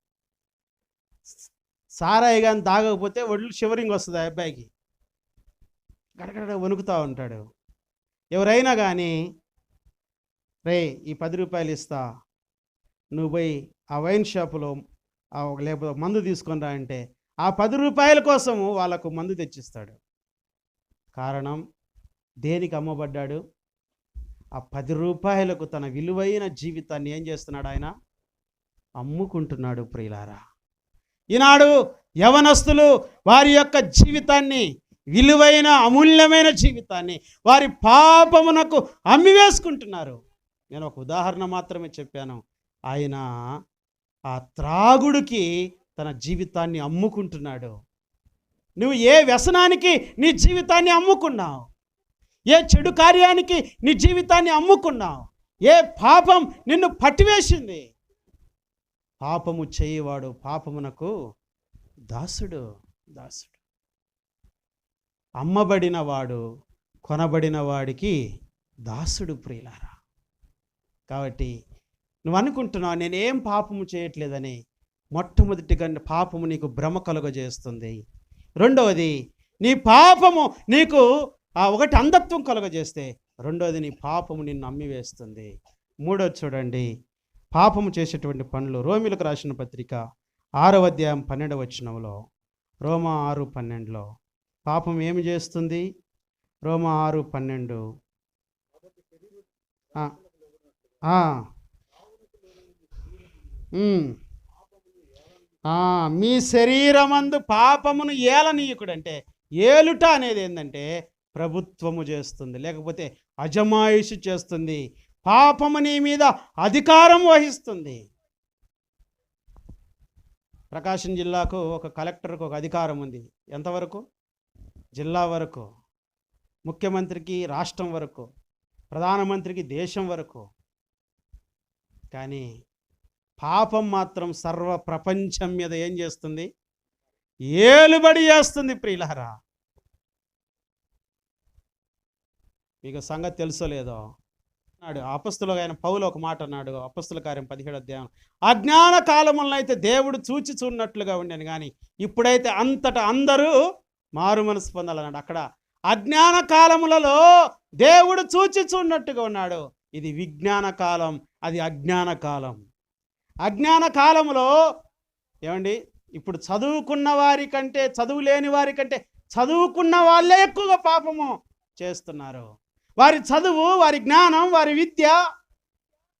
సారాయి కానీ తాగకపోతే ఒళ్ళు షివరింగ్ వస్తుంది ఆ అబ్బాయికి. గడగడ వణుకుతూ ఉంటాడు. ఎవరైనా కానీ, రే ఈ 10 రూపాయలు ఇస్తా, నువ్వు పోయి ఆ వైన్ షాపులో లేకపోతే మందు తీసుకొని రా అంటే ఆ 10 రూపాయల కోసము వాళ్ళకు మందు తెచ్చిస్తాడు. కారణం, దేనికి అమ్మబడ్డాడు? ఆ 10 రూపాయలకు తన విలువైన జీవితాన్ని ఏం చేస్తున్నాడు? ఆయన అమ్ముకుంటున్నాడు. ప్రియులారా, ఈనాడు యవనస్తులు వారి యొక్క జీవితాన్ని, విలువైన అమూల్యమైన జీవితాన్ని వారి పాపమునకు అమ్మివేసుకుంటున్నారు. నేను ఒక ఉదాహరణ మాత్రమే చెప్పాను. ఆయన ఆ త్రాగుడికి తన జీవితాన్ని అమ్ముకుంటున్నాడు. నువ్వు ఏ వ్యసనానికి నీ జీవితాన్ని అమ్ముకున్నావు? ఏ చెడు కార్యానికి నీ జీవితాన్ని అమ్ముకున్నావు? ఏ పాపం నిన్ను పట్టివేసింది? పాపము చేయవాడు పాపమునకు దాసుడు. అమ్మబడిన వాడు కొనబడిన వాడికి దాసుడు ప్రియులారా. కాబట్టి నువ్వు అనుకుంటున్నావు నేనేం పాపము చేయట్లేదని. మొట్టమొదటిగా పాపము నీకు భ్రమ కలుగజేస్తుంది. రెండవది నీ పాపము నీకు ఒకటి అంధత్వం కలుగజేస్తే, రెండవది నీ పాపము నిన్ను అమ్మివేస్తుంది. మూడోది చూడండి, పాపము చేసేటువంటి పనులు. రోమిలకు రాసిన పత్రిక 6వ అధ్యాయం 12వ వచనంలో, రోమా 6:12 పాపం ఏమి చేస్తుంది? రోమా 6:12 మీ శరీరమందు పాపమును ఏలనీయకుడు. అంటే ఏలుట అనేది ఏంటంటే ప్రభుత్వము చేస్తుంది, లేకపోతే అజమాయిషి చేస్తుంది. పాపము నీ మీద అధికారం వహిస్తుంది. ప్రకాశం జిల్లాకు ఒక కలెక్టర్కు ఒక అధికారం ఉంది. ఎంతవరకు? జిల్లా వరకు, ముఖ్యమంత్రికి రాష్ట్రం వరకు, ప్రధానమంత్రికి దేశం వరకు. కానీ పాపం మాత్రం సర్వ ప్రపంచం మీద ఏం చేస్తుంది? ఏలుబడి చేస్తుంది ప్రియులారా. మీకు సంగతి తెలుసో లేదో అన్నాడు అపొస్తలుడు అయిన పౌలు ఒక మాట అన్నాడు. అపొస్తల కార్యం 17వ అధ్యాయం, అజ్ఞాన కాలములను అయితే దేవుడు చూచి చూడనట్లుగా ఉండేను, కానీ ఇప్పుడైతే అంతటా అందరూ మారు మనసు పొందాలన్నాడు. అక్కడ అజ్ఞాన కాలములలో దేవుడు చూచి చూడనట్టుగా ఉన్నాడు. ఇది విజ్ఞాన కాలం, అది అజ్ఞాన కాలం. అజ్ఞాన కాలంలో ఏమండి, ఇప్పుడు చదువుకున్న వారి కంటే చదువు లేని వారి కంటే చదువుకున్న వాళ్ళే ఎక్కువగా పాపము చేస్తున్నారు. వారి చదువు, వారి జ్ఞానం, వారి విద్య,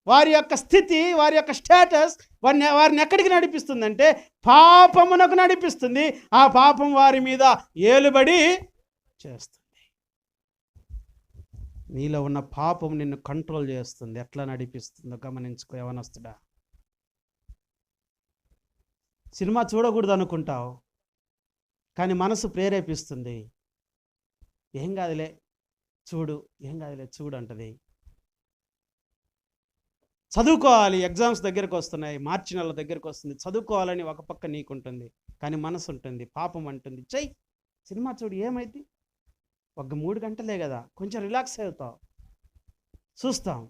వారి యొక్క స్థితి, వారి యొక్క స్టేటస్ వారిని ఎక్కడికి నడిపిస్తుందంటే పాపమునకు నడిపిస్తుంది. ఆ పాపం వారి మీద ఏలుబడి చేస్తుంది. నీలో ఉన్న పాపం నిన్ను కంట్రోల్ చేస్తుంది. ఎట్లా నడిపిస్తుందో గమనించుకో యవనస్తుడా. సినిమా చూడకూడదు అనుకుంటావు, కానీ మనసు ప్రేరేపిస్తుంది. ఏం కాదులే చూడు, ఏం కాదులే చూడు అంటది. చదువుకోవాలి, ఎగ్జామ్స్ దగ్గరకు వస్తున్నాయి, మార్చి నెల దగ్గరకు వస్తుంది, చదువుకోవాలని ఒక పక్క నీకుంటుంది, కానీ మనసు ఉంటుంది, పాపం అంటుంది చెయ్యి సినిమా చూడు, ఏమైంది, ఒక 3 గంటలే కదా, కొంచెం రిలాక్స్ అవుతావు. చూస్తాం,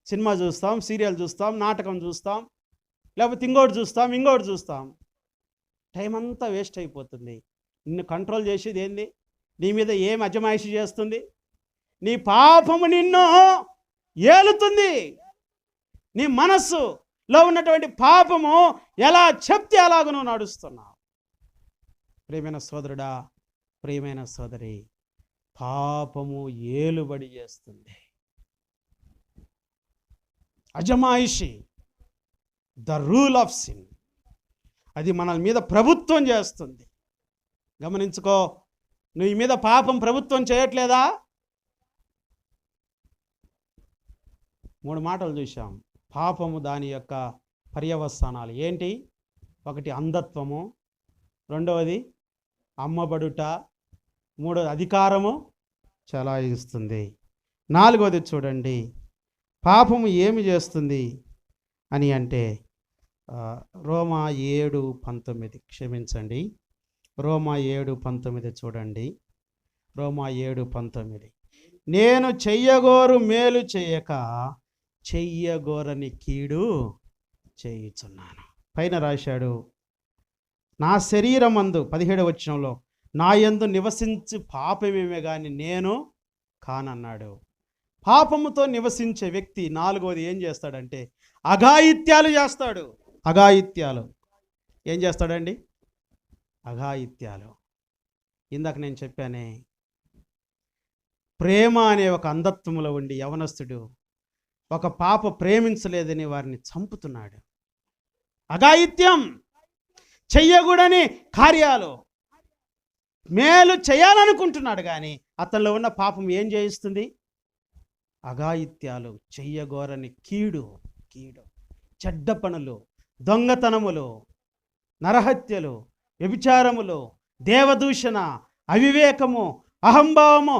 సినిమా చూస్తాం, సీరియల్ చూస్తాం, నాటకం చూస్తాం, లేకపోతే ఇంకోటి చూస్తాం. టైం అంతా వేస్ట్ అయిపోతుంది. నిన్ను కంట్రోల్ చేసేది ఏంది? నీ మీద ఏం అజమాయిషి చేస్తుంది? నీ పాపము నిన్ను ఏలుతుంది. నీ మనస్సులో ఉన్నటువంటి పాపము ఎలా చెప్తే అలాగ నువ్వు నడుస్తున్నావు. ప్రియమైన సోదరుడా, ప్రియమైన సోదరి, పాపము ఏలుబడి చేస్తుంది. అజమాయిషి, ద రూల్ ఆఫ్ సిన్, అది మన మీద ప్రభుత్వం చేస్తుంది. గమనించుకో, నువ్వు ఈ మీద పాపం ప్రభుత్వం చేయట్లేదా? 3 మాటలు చూసాం. పాపము దాని యొక్క పర్యవసానాలు ఏంటి? ఒకటి అంధత్వము, రెండవది అమ్మబడుట, మూడవది అధికారము చలాయిస్తుంది, నాలుగవది చూడండి పాపము ఏమి చేస్తుంది అని అంటే రోమా 7:19 క్షమించండి, రోమా 7:19 చూడండి. రోమా 7:19 నేను చెయ్యగోరు మేలు చేయక చెయ్యగోరని కీడు చేయుచున్నాను. పైన రాశాడు, నా శరీరమందు 17వ వచనంలో నా యందు నివసించి పాపమేమే కానీ నేను కానన్నాడు. పాపముతో నివసించే వ్యక్తి నాలుగవది ఏం చేస్తాడంటే అఘాయిత్యాలు చేస్తాడు. అఘాయిత్యాలు ఏం చేస్తాడండి? అఘాయిత్యాలు. ఇందాక నేను చెప్పానే, ప్రేమ అనే ఒక అంధత్వంలో ఉండి యవనస్తుడు ఒక పాప ప్రేమించలేదని వారిని చంపుతున్నాడు. అఘాయిత్యం, చెయ్యకూడని కార్యాలు, మేలు చేయాలనుకుంటున్నాడు కానీ అతనిలో ఉన్న పాపం ఏం చేయిస్తుంది? అఘాయిత్యాలు, చెయ్యగోరని కీడు, చెడ్డ పనులు, దొంగతనములు, నరహత్యలు, వ్యభిచారములు, దేవదూషణ, అవివేకము, అహంభావము.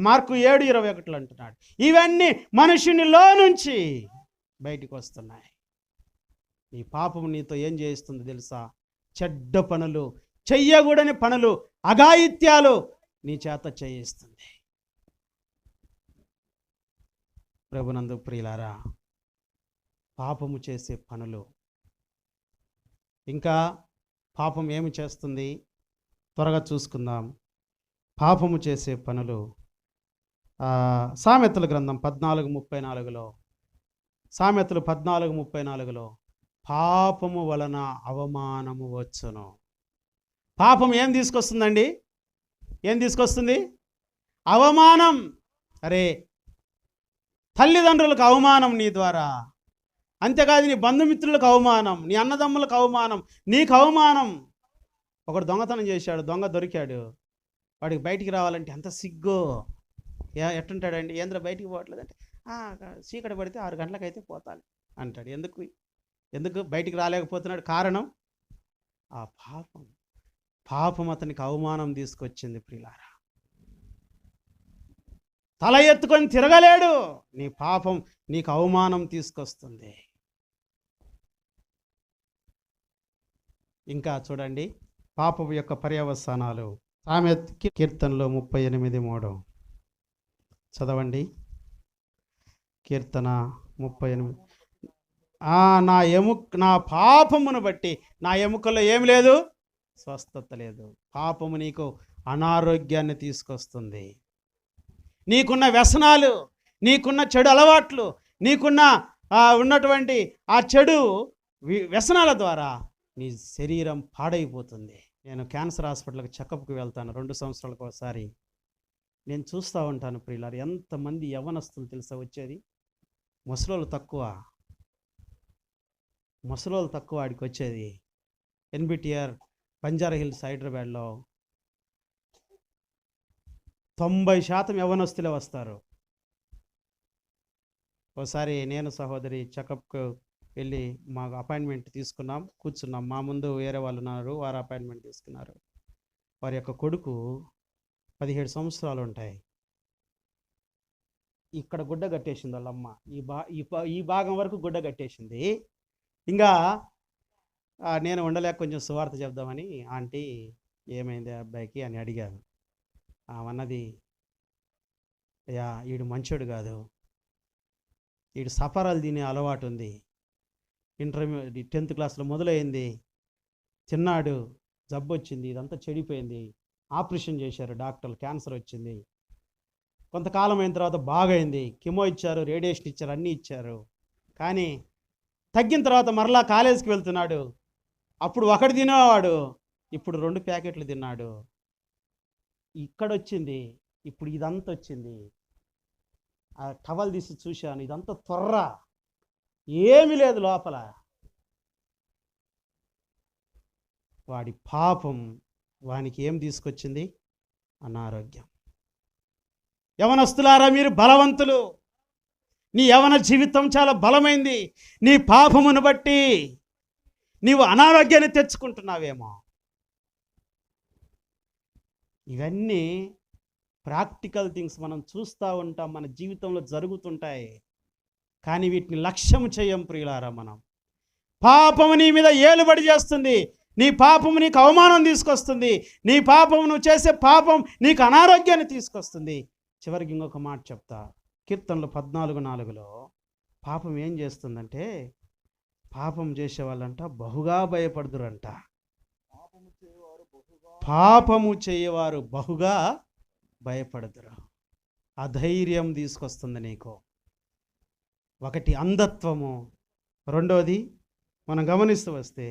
మార్కు 7:21 అంటున్నాడు. ఇవన్నీ మనుషునిలో నుంచి బయటికి వస్తున్నాయి. ఈ పాపము నీతో ఏం చేయిస్తుంది తెలుసా? చెడ్డ పనులు, చెయ్యకూడని పనులు, అఘాయిత్యాలు నీ చేత చేయిస్తుంది. ప్రభునందు ప్రియులారా, పాపము చేసే పనులు, ఇంకా పాపం ఏమి చేస్తుంది త్వరగా చూసుకుందాం. పాపము చేసే పనులు సామెతల గ్రంథం 14:34లో, సామెతలు 14:34లో పాపము వలన అవమానము వచ్చును. పాపం ఏం తీసుకొస్తుందండి? ఏం తీసుకొస్తుంది? అవమానం. అరే, తల్లిదండ్రులకు అవమానం నీ ద్వారా, అంతేకాదు నీ బంధుమిత్రులకు అవమానం, నీ అన్నదమ్ములకు అవమానం, నీకు అవమానం. ఒకడు దొంగతనం చేశాడు, దొంగ దొరికాడు, వాడికి బయటికి రావాలంటే ఎంత సిగ్గు. ఎట్టుంటాడండి? ఏంద్ర బయటికి పోవట్లేదంటే, చీకటి పడితే 6 గంటలకైతే పోతాను అంటాడు. ఎందుకు బయటికి రాలేకపోతున్నాడు? కారణం ఆ పాపం అతనికి అవమానం తీసుకొచ్చింది. ప్రియులారా, తల ఎత్తుకొని తిరగలేడు. నీ పాపం నీకు అవమానం తీసుకొస్తుంది. ఇంకా చూడండి పాపం యొక్క పర్యవసానాలు. సామెత కీర్తనలో 38:3 చదవండి. కీర్తన 38. నా పాపమును బట్టి నా ఎముకల్లో ఏమి లేదు, స్వస్థత లేదు. పాపము నీకు అనారోగ్యాన్ని తీసుకొస్తుంది. నీకున్న వ్యసనాలు, నీకున్న చెడు అలవాట్లు, నీకున్న ఉన్నటువంటి ఆ చెడు వ్యసనాల ద్వారా నీ శరీరం పాడైపోతుంది. నేను క్యాన్సర్ హాస్పిటల్కి చెకప్కి వెళ్తాను 2 సంవత్సరాలకు ఒకసారి. నేను చూస్తూ ఉంటాను ప్రియులారు, ఎంతమంది యవ్వనస్తులు తెలుసా వచ్చేది. ముసలోళ్ళు తక్కువ ఆడికి వచ్చేది. NBTR బంజారా హిల్స్ హైదరాబాద్లో 90% యవ్వనస్తులే వస్తారు. ఒకసారి నేను సహోదరి చెకప్కు వెళ్ళి మాకు అపాయింట్మెంట్ తీసుకున్నాం, కూర్చున్నాం. మా ముందు వేరే వాళ్ళు ఉన్నారు, వారు అపాయింట్మెంట్ తీసుకున్నారు. వారి యొక్క కొడుకు 17 సంవత్సరాలు ఉంటాయి. ఇక్కడ గుడ్డ కట్టేసింది వాళ్ళమ్మ, ఈ భాగం వరకు గుడ్డ కట్టేసింది. ఇంకా నేను ఉండలేక కొంచెం సువార్త చెప్దామని, ఆంటీ ఏమైంది అబ్బాయికి అని అడిగాను. అన్నది, అయ్యా వీడు మంచోడు కాదు, వీడు సఫరాలు తినే అలవాటు ఉంది, ఇంటర్మీడియట్ 10th క్లాస్లో మొదలైంది, తిన్నాడు, జబ్బు వచ్చింది, ఇదంతా చెడిపోయింది, ఆపరేషన్ చేశారు డాక్టర్లు, క్యాన్సర్ వచ్చింది. కొంతకాలం అయిన తర్వాత బాగైంది, కిమో ఇచ్చారు, రేడియేషన్ ఇచ్చారు, అన్నీ ఇచ్చారు. కానీ తగ్గిన తర్వాత మరలా కాలేజీకి వెళ్తున్నాడు. అప్పుడు ఒకటి తినేవాడు, ఇప్పుడు 2 ప్యాకెట్లు తిన్నాడు. ఇక్కడొచ్చింది, ఇప్పుడు ఇదంతా వచ్చింది. ఆ టవల్ తీసి చూశాను, ఇదంతా త్వర, ఏమీ లేదు లోపల. వాడి పాపం వానికి ఏం తీసుకొచ్చింది? అనారోగ్యం. యవనస్తులారా, మీరు బలవంతులు. నీ యవన జీవితం చాలా బలమైంది. నీ పాపమును బట్టి నీవు అనారోగ్యాన్ని తెచ్చుకుంటున్నావేమో. ఇవన్నీ ప్రాక్టికల్ థింగ్స్ మనం చూస్తూ ఉంటాం, మన జీవితంలో జరుగుతుంటాయి. కానీ వీటిని లక్ష్యం చేయం ప్రియులారా. మనం పాపము నీ మీద ఏలుబడి చేస్తుంది. నీ పాపము నీకు అవమానం తీసుకొస్తుంది. నీ పాపము నువ్వు చేసే పాపం నీకు అనారోగ్యాన్ని తీసుకొస్తుంది. చివరికి ఇంకొక మాట చెప్తా. కీర్తనలు 14:4లో పాపం ఏం చేస్తుందంటే, పాపం చేసేవాళ్ళంట బహుగా భయపడుదురంట. పాపము చేయవారు బహుగా భయపడుదురు. అధైర్యం తీసుకొస్తుంది నీకు. ఒకటి అంధత్వము, రెండోది మనం గమనిస్తూ వస్తే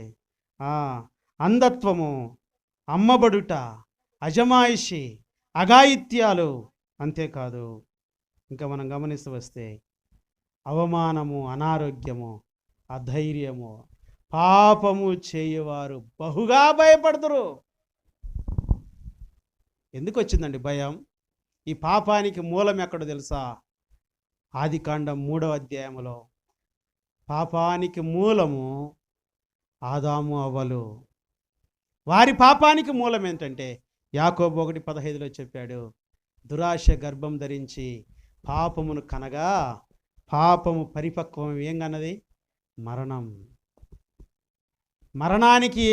అంధత్వము, అమ్మబడుట, అజమాయిషి, అఘాయిత్యాలు, అంతేకాదు ఇంకా మనం గమనిస్తూ వస్తే అవమానము, అనారోగ్యము, అధైర్యము. పాపము చేయవారు బహుగా భయపడుతురు. ఎందుకు వచ్చిందండి భయం? ఈ పాపానికి మూలం ఎక్కడో తెలుసా? ఆదికాండం 3వ అధ్యాయంలో పాపానికి మూలము ఆదాము అవ్వలు. వారి పాపానికి మూలం ఏంటంటే యాకోబు 1:15లో చెప్పాడు, దురాశ గర్భం ధరించి పాపమును కనగా పాపము పరిపక్వం ఏం కన్నది? మరణం. మరణానికి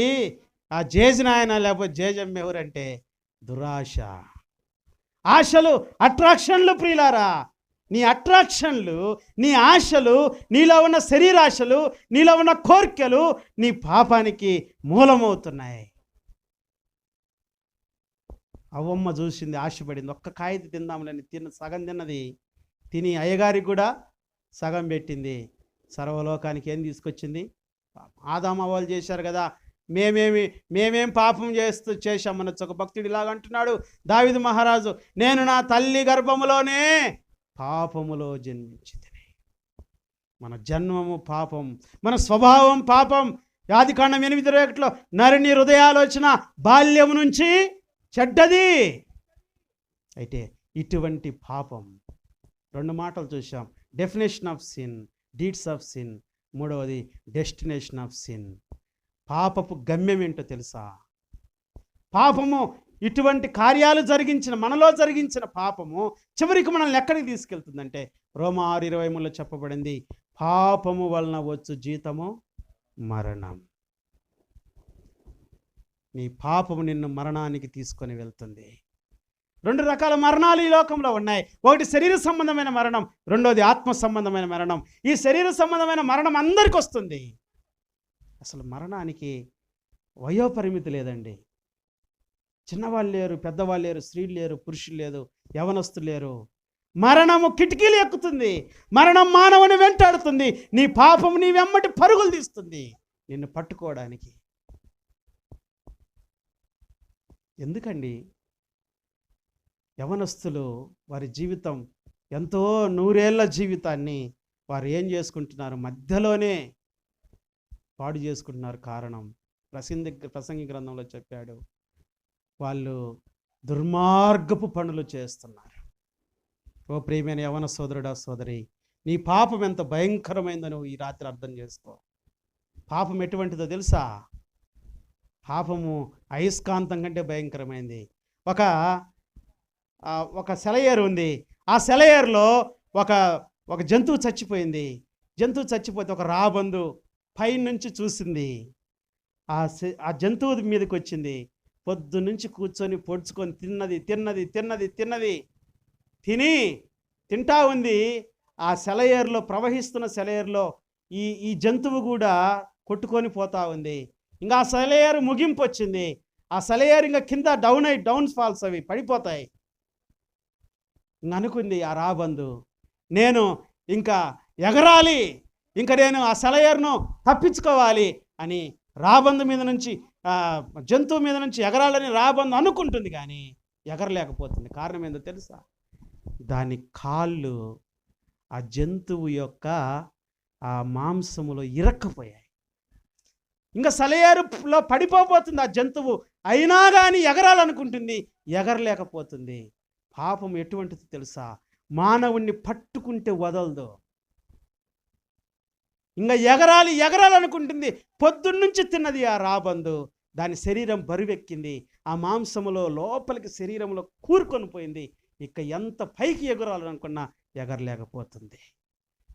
ఆ జేజనాయన లేకపోతే జేజం ఎవరంటే దురాశ. ఆశలు, అట్రాక్షన్లు ప్రియులారా. నీ అట్రాక్షన్లు, నీ ఆశలు, నీలో ఉన్న శరీరాశలు, నీలో ఉన్న కోరికలు నీ పాపానికి మూలమవుతున్నాయి. అవ్వమ్మ చూసింది, ఆశపడింది, ఒక్క కాయది తిందాములని సగం తిన్నది. తిని అయ్యగారికి కూడా సగం పెట్టింది. సర్వలోకానికి ఏం తీసుకొచ్చింది? ఆదాము అవ్వలు చేశారు కదా, మేమేం పాపం చేశామనొచ్చు. ఒక భక్తుడు ఇలాగ అంటున్నాడు, దావీదు మహారాజు, నేను నా తల్లి గర్భములోనే పాపములో జన్మించితిని. మన జన్మము పాపం, మన స్వభావం పాపం. ఆదికాండం 8:21 నరుని హృదయాలోచన బాల్యము నుంచి చెడ్డది. అయితే ఇటువంటి పాపం, 2 మాటలు చూసాం, definition of sin, deeds of sin, మూడవది డెస్టినేషన్ ఆఫ్ సిన్. పాపపు గమ్యం ఏంటో తెలుసా? పాపము ఇటువంటి కార్యాలు మనలో జరిగించిన పాపము చివరికి మనల్ని ఎక్కడికి తీసుకెళ్తుందంటే రోమా 6:23 చెప్పబడింది, పాపము వలన వచ్చు జీతము మరణం. నీ పాపము నిన్ను మరణానికి తీసుకొని వెళ్తుంది. 2 రకాల మరణాలు ఈ లోకంలో ఉన్నాయి. ఒకటి శరీర సంబంధమైన మరణం, రెండోది ఆత్మ సంబంధమైన మరణం. ఈ శరీర సంబంధమైన మరణం అందరికి వస్తుంది. అసలు మరణానికి వయోపరిమితి లేదండి. చిన్నవాళ్ళు లేరు, పెద్దవాళ్ళు లేరు, స్త్రీలు లేరు, పురుషులు లేరు, యవనస్తులు లేరు. మరణము కిటికీలు ఎక్కుతుంది. మరణం మానవుని వెంటాడుతుంది. నీ పాపము నీ వెంబటి పరుగులు తీస్తుంది నిన్ను పట్టుకోవడానికి. ఎందుకండి యవనస్తులు వారి జీవితం ఎంతో 100 ఏళ్ల జీవితాన్ని వారు ఏం చేసుకుంటున్నారు? మధ్యలోనే పాడు చేసుకుంటున్నారు. కారణం ప్రసంగి గ్రంథంలో చెప్పాడు, వాళ్ళు దుర్మార్గపు పనులు చేస్తున్నారు. ఓ ప్రియమైన యవన సోదరుడా, సోదరి, నీ పాపం ఎంత భయంకరమైందో నువ్వు ఈ రాత్రి అర్థం చేసుకో. పాపం ఎటువంటిదో తెలుసా? పాపము అయస్కాంతం కంటే భయంకరమైంది. ఒక సెలయేరు ఉంది. ఆ సెలయేరులో ఒక జంతువు చచ్చిపోయింది. జంతువు చచ్చిపోతే ఒక రాబందు పైనుంచి చూసింది. ఆ జంతువు మీదకి వచ్చింది. పొద్దునుంచి కూర్చొని పొడుచుకొని తింటా ఉంది. ఆ సెలయేరులో, ప్రవహిస్తున్న సెలయేరులో ఈ జంతువు కూడా కొట్టుకొని పోతా ఉంది. ఇంకా ఆ సెలయేరు ముగింపు వచ్చింది. ఆ సెలయేరు ఇంకా కింద డౌన్ ఫాల్స్ అవి పడిపోతాయి. ఇంక అనుకుంది ఆ రాబందు, నేను ఇంకా ఎగరాలి, ఇంకా నేను ఆ సెలయేరును తప్పించుకోవాలి అని రాబందు మీద నుంచి, జంతువు మీద నుంచి ఎగరాలని రాబందు అనుకుంటుంది, కానీ ఎగరలేకపోతుంది. కారణం ఏందో తెలుసా? దాని కాళ్ళు ఆ జంతువు యొక్క ఆ మాంసములో ఇరక్కపోయాయి. ఇంకా సెలయేరులో పడిపోతుంది ఆ జంతువు. అయినా కానీ ఎగరాలనుకుంటుంది, ఎగరలేకపోతుంది. పాపం ఎటువంటిది తెలుసా? మానవుణ్ణి పట్టుకుంటే వదలదు. ఇంకా ఎగరాలనుకుంటుంది. పొద్దున్నుంచి తిన్నది ఆ రాబందు. దాని శరీరం బరువెక్కింది. ఆ మాంసములో లోపలికి శరీరంలో కూరుకొని పోయింది. ఇక ఎంత పైకి ఎగరాలనుకున్నా ఎగరలేకపోతుంది.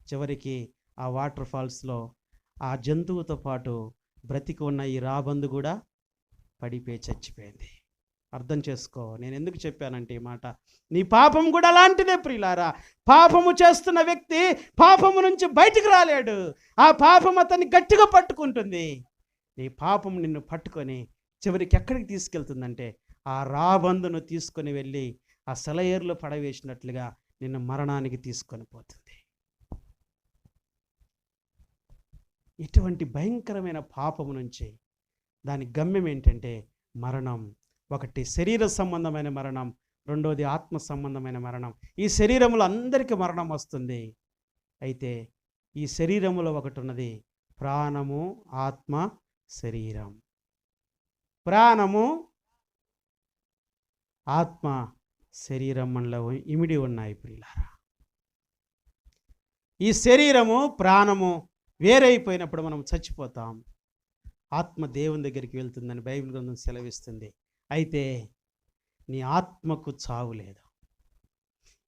చివరికి ఆ వాటర్ ఫాల్స్లో ఆ జంతువుతో పాటు బ్రతికి ఉన్న ఈ రాబందు కూడా పడిపోయి చచ్చిపోయింది. అర్థం చేసుకో, నేను ఎందుకు చెప్పానంటే ఈ మాట. నీ పాపం కూడా అలాంటిదే ప్రియులారా. పాపము చేస్తున్న వ్యక్తి పాపము నుంచి బయటికి రాలేడు. ఆ పాపం అతన్ని గట్టిగా పట్టుకుంటుంది. నీ పాపం నిన్ను పట్టుకొని చివరికి ఎక్కడికి తీసుకెళ్తుందంటే ఆ రాబందును తీసుకొని వెళ్ళి ఆ సెలయేరులో పడవేసినట్లుగా నిన్ను మరణానికి తీసుకొని పోతుంది. ఇటువంటి భయంకరమైన పాపము నుంచి దాని గమ్యం ఏంటంటే మరణం. ఒకటి శరీర సంబంధమైన మరణం, రెండోది ఆత్మ సంబంధమైన మరణం. ఈ శరీరంలో అందరికీ మరణం వస్తుంది. అయితే ఈ శరీరములో ఒకటి ఉన్నది, ప్రాణము, ఆత్మ, శరీరం. ప్రాణము, ఆత్మ, శరీరం మనలో ఇమిడి ఉన్నాయి ప్రియులారా. ఈ శరీరము, ప్రాణము వేరైపోయినప్పుడు మనం చచ్చిపోతాం. ఆత్మ దేవుని దగ్గరికి వెళ్తుందని బైబిల్ గ్రంథం సెలవిస్తుంది. అయితే నీ ఆత్మకు చావు లేదు.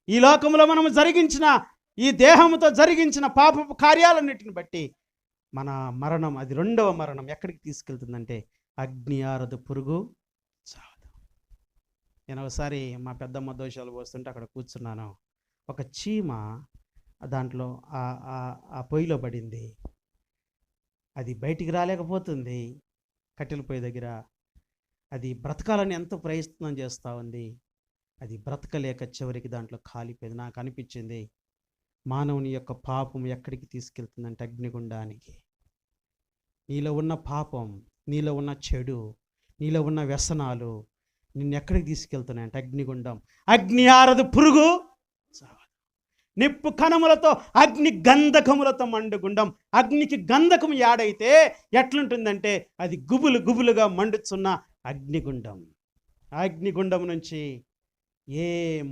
ఈ లోకంలో మనం ఈ దేహముతో జరిగించిన పాపపు కార్యాలన్నిటిని బట్టి మన మరణం, అది రెండవ మరణం ఎక్కడికి తీసుకెళ్తుందంటే అగ్ని ఆరదు, పురుగు చావదు. నేను ఒకసారి మా పెద్దమ్మ దోషాలు పోస్తుంటే అక్కడ కూర్చున్నాను. ఒక చీమ దాంట్లో ఆ పొయ్యిలో పడింది. అది బయటికి రాలేకపోతుంది. కట్టెల పొయ్యి దగ్గర అది బ్రతకాలని ఎంతో ప్రయత్నం చేస్తూ ఉంది. అది బ్రతకలేక చివరికి దాంట్లో కాలిపోయింది. నాకు అనిపించింది, మానవుని యొక్క పాపం ఎక్కడికి తీసుకెళ్తుందంటే అగ్నిగుండానికి. నీలో ఉన్న పాపం, నీలో ఉన్న చెడు, నీలో ఉన్న వ్యసనాలు నిన్ను ఎక్కడికి తీసుకెళ్తున్నాయంటే అగ్నిగుండం. అగ్ని ఆరదు, పురుగు చావదు. నిప్పు కణములతో, అగ్ని గంధకములతో మండుగుండం. అగ్నికి గంధకం యాడైతే ఎట్లుంటుందంటే అది గుబులు గుబులుగా మండుచున్న అగ్నిగుండం. అగ్నిగుండం నుంచి ఏ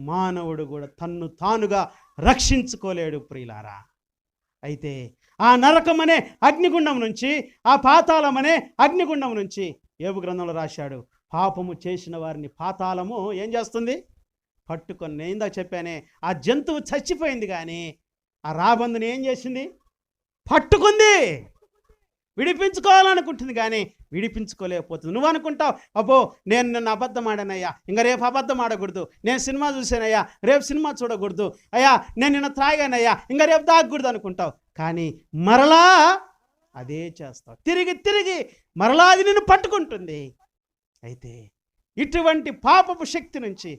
మానవుడు కూడా తన్ను తానుగా రక్షించుకోలేడు ప్రియులారా. అయితే ఆ నరకమనే అగ్నిగుండం నుంచి, ఆ పాతాళమనే అగ్నిగుండం నుంచి యోబు గ్రంథంలో రాశాడు, పాపము చేసిన వారిని పాతాళము ఏం చేస్తుంది? పట్టుకొని. నేను ఇందాక చెప్పానే, ఆ జంతువు చచ్చిపోయింది కానీ ఆ రాబందుని ఏం చేసింది? పట్టుకుంది. విడిపించుకోవాలనుకుంటుంది కానీ విడిపించుకోలేకపోతుంది. నువ్వు అనుకుంటావు, అబ్బో నేను నిన్న అబద్ధం ఆడానయ్యా, ఇంకా రేపు అబద్ధం ఆడకూడదు. నేను సినిమా చూసానయ్యా, రేపు సినిమా చూడకూడదు. అయ్యా నేను నిన్న త్రాగానయ్యా, ఇంకా రేపు తాగకూడదు అనుకుంటావు. కానీ మరలా అదే చేస్తావు. తిరిగి తిరిగి మరలా అది నిన్ను పట్టుకుంటుంది. అయితే ఇటువంటి పాపపు శక్తి నుంచి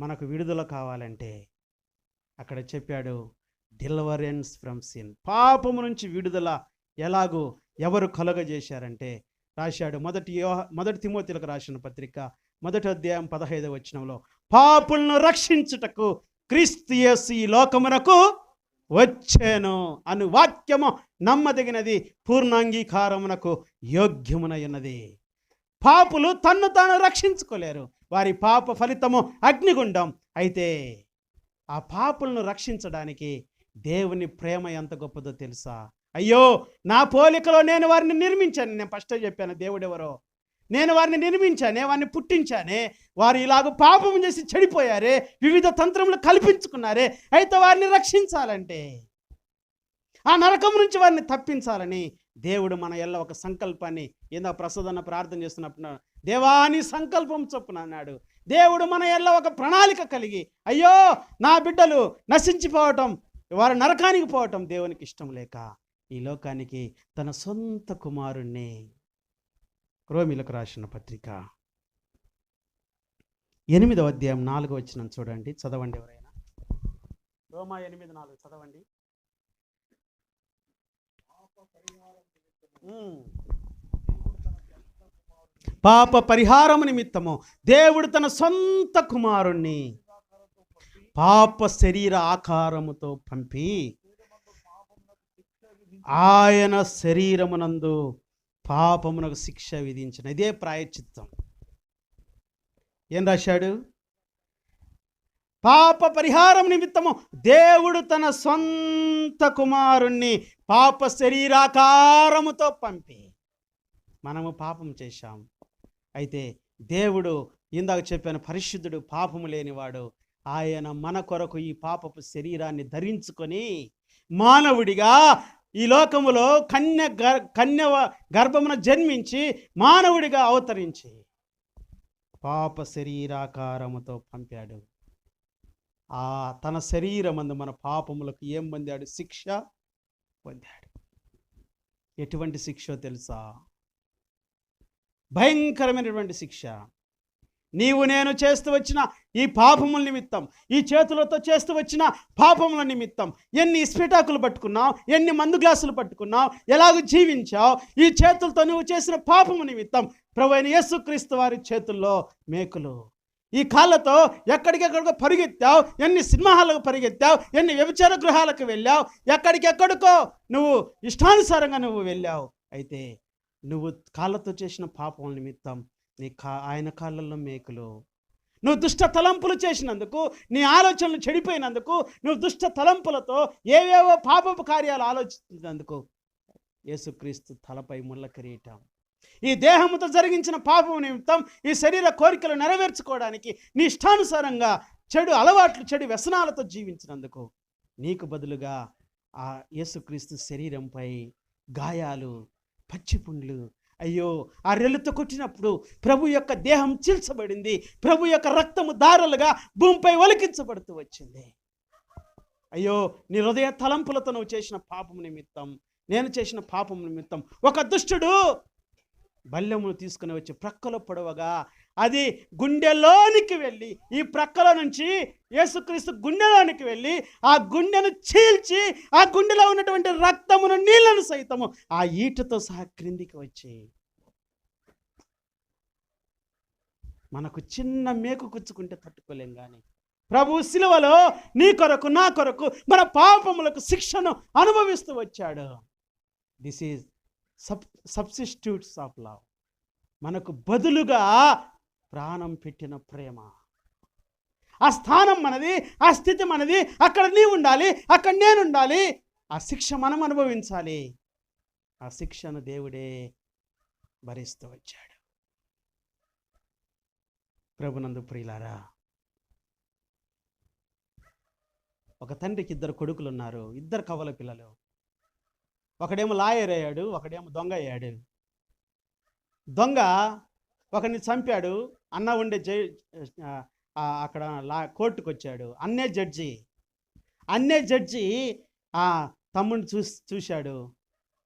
మనకు విడుదల కావాలంటే అక్కడ చెప్పాడు, డెలివరెన్స్ ఫ్రమ్ సిన్. పాపము నుంచి విడుదల ఎలాగూ ఎవరు కలుగజేశారంటే రాశాడు, మొదటి తిమోతిలకు రాసిన పత్రిక 1వ అధ్యాయం 15వ వచనంలో, పాపులను రక్షించుటకు క్రీస్తు యేసు ఈ లోకమునకు వచ్చాను అను వాక్యము నమ్మదగినది, పూర్ణాంగీకారమునకు యోగ్యమునయున్నది. పాపులు తన్ను తాను రక్షించుకోలేరు. వారి పాప ఫలితము అగ్నిగుండం. అయితే ఆ పాపులను రక్షించడానికి దేవుని ప్రేమ ఎంత గొప్పదో తెలుసా? అయ్యో నా పోలికలో నేను వారిని నిర్మించాను. నేను ఫస్ట్ చెప్పాను దేవుడెవరో. నేను వారిని నిర్మించానే, వారిని పుట్టించానే. వారు ఇలాగ పాపం చేసి చెడిపోయారే, వివిధ తంత్రములు కల్పించుకున్నారే. అయితే వారిని రక్షించాలంటే, ఆ నరకం నుంచి వారిని తప్పించాలని దేవుడు మన ఎల్ల ఒక సంకల్పాన్ని, ఏందో ప్రసాదన్న ప్రార్థన చేస్తున్నప్పుడు, దేవాని సంకల్పం చొప్పున అన్నాడు. దేవుడు మన ఎల్ల ఒక ప్రణాళిక కలిగి, అయ్యో నా బిడ్డలు నశించిపోవటం, వారు నరకానికి పోవటం దేవునికి ఇష్టం లేక ఈ లోకానికి తన సొంత కుమారుణ్ణి, రోమిలకు రాసిన పత్రిక 8వ అధ్యాయం 4వ వచనం చూడండి, చదవండి ఎవరైనా. రోమా 8:4 చదవండి. పాప పరిహారము నిమిత్తము దేవుడు తన సొంత కుమారుణ్ణి పాప శరీర ఆకారముతో పంపి ఆయన శరీరమునందు పాపమునకు శిక్ష విధించిన. ఇదే ప్రాయశ్చిత్తం. ఏం రాశాడు? పాప పరిహారం నిమిత్తము దేవుడు తన సొంత కుమారుణ్ణి పాప శరీరాకారముతో పంపి. మనము పాపం చేశాం. అయితే దేవుడు, ఇందాక చెప్పాను, పరిశుద్ధుడు, పాపము లేనివాడు. ఆయన మన కొరకు ఈ పాపపు శరీరాన్ని ధరించుకొని మానవుడిగా ఈ లోకములో కన్య గర్భమున జన్మించి మానవుడిగా అవతరించి పాప శరీరాకారముతో పంపాడు. తన శరీరమందు మన పాపములకు ఏం పొందాడు? శిక్ష పొందాడు. ఎటువంటి శిక్ష తెలుసా? భయంకరమైనటువంటి శిక్ష. నీవు నేను చేస్తూ వచ్చిన ఈ పాపముల నిమిత్తం, ఈ చేతులతో చేస్తూ వచ్చిన పాపముల నిమిత్తం ఎన్ని స్ఫిటాకులు పట్టుకున్నావు, ఎన్ని మందు గ్లాసులు పట్టుకున్నావు, ఎలాగ జీవించావు, ఈ చేతులతో నువ్వు చేసిన పాపము నిమిత్తం ప్రభువైన యేసుక్రీస్తు వారి చేతుల్లో మేకులు. ఈ కాళ్ళతో ఎక్కడికెక్కడికో పరిగెత్తావు, ఎన్ని సినిమా హాలకు పరిగెత్తావు, ఎన్ని వ్యభిచార గృహాలకు వెళ్ళావు, ఎక్కడికెక్కడికో నువ్వు ఇష్టానుసారంగా నువ్వు వెళ్ళావు. అయితే నువ్వు కాళ్ళతో చేసిన పాపం నిమిత్తం ఆయన కాళ్ళల్లో మేకులు. నువ్వు దుష్ట తలంపులు చేసినందుకు, నీ ఆలోచనలు చెడిపోయినందుకు, నువ్వు దుష్ట తలంపులతో ఏవేవో పాపపు కార్యాలు ఆలోచించినందుకు యేసుక్రీస్తు తలపై ముళ్ళ కిరీటం. ఈ దేహముతో జరిగించిన పాపం నిమిత్తం, ఈ శరీర కోరికలు నెరవేర్చుకోవడానికి నీ ఇష్టానుసారంగా చెడు అలవాట్లు, చెడు వ్యసనాలతో జీవించినందుకు నీకు బదులుగా ఆ యేసుక్రీస్తు శరీరంపై గాయాలు, పచ్చిపుండ్లు. అయ్యో, ఆ రెల్లుతో కొట్టినప్పుడు ప్రభు యొక్క దేహం చీల్చబడింది. ప్రభు యొక్క రక్తము దారలుగా భూమిపై ఒలికించబడుతూ వచ్చింది. అయ్యో, నీ హృదయ తలంపులతో నువ్వు చేసిన పాపం నిమిత్తం, నేను చేసిన పాపం నిమిత్తం ఒక దుష్టుడు బల్లెమును తీసుకుని వచ్చి ప్రక్కలో పొడవగా అది గుండెలోనికి వెళ్ళి, ఈ ప్రక్కలో నుంచి యేసుక్రీస్తు గుండెలోనికి వెళ్ళి ఆ గుండెను చీల్చి ఆ గుండెలో ఉన్నటువంటి రక్తమును, నీళ్లను సైతము ఆ ఈటతో సహా క్రిందికి వచ్చి మనకు చిన్న మేకు కుచ్చుకుంటే తట్టుకోలేం. కానీ ప్రభు శిలువలో నీ కొరకు, నా కొరకు, మన పాపములకు శిక్షను అనుభవిస్తూ వచ్చాడు. This is substitutes of love. మనకు బదులుగా ప్రాణం పెట్టిన ప్రేమ. ఆ స్థానం మనది, ఆ స్థితి మనది. అక్కడ నీవు ఉండాలి, అక్కడ నేను ఉండాలి. ఆ శిక్ష మనం అనుభవించాలి. ఆ శిక్షను దేవుడే భరిస్తూ వచ్చాడు. ప్రభునందు ప్రియులారా, ఒక తండ్రికి 2 కొడుకులు ఉన్నారు, 2 కవల పిల్లలు. ఒకడేమో లాయర్ అయ్యాడు, ఒకడేమో దొంగ అయ్యాడు. దొంగ ఒకరిని చంపాడు. అన్న ఉండే అక్కడ కోర్టుకు వచ్చాడు. అన్నే జడ్జి తమ్ముడిని చూశాడు.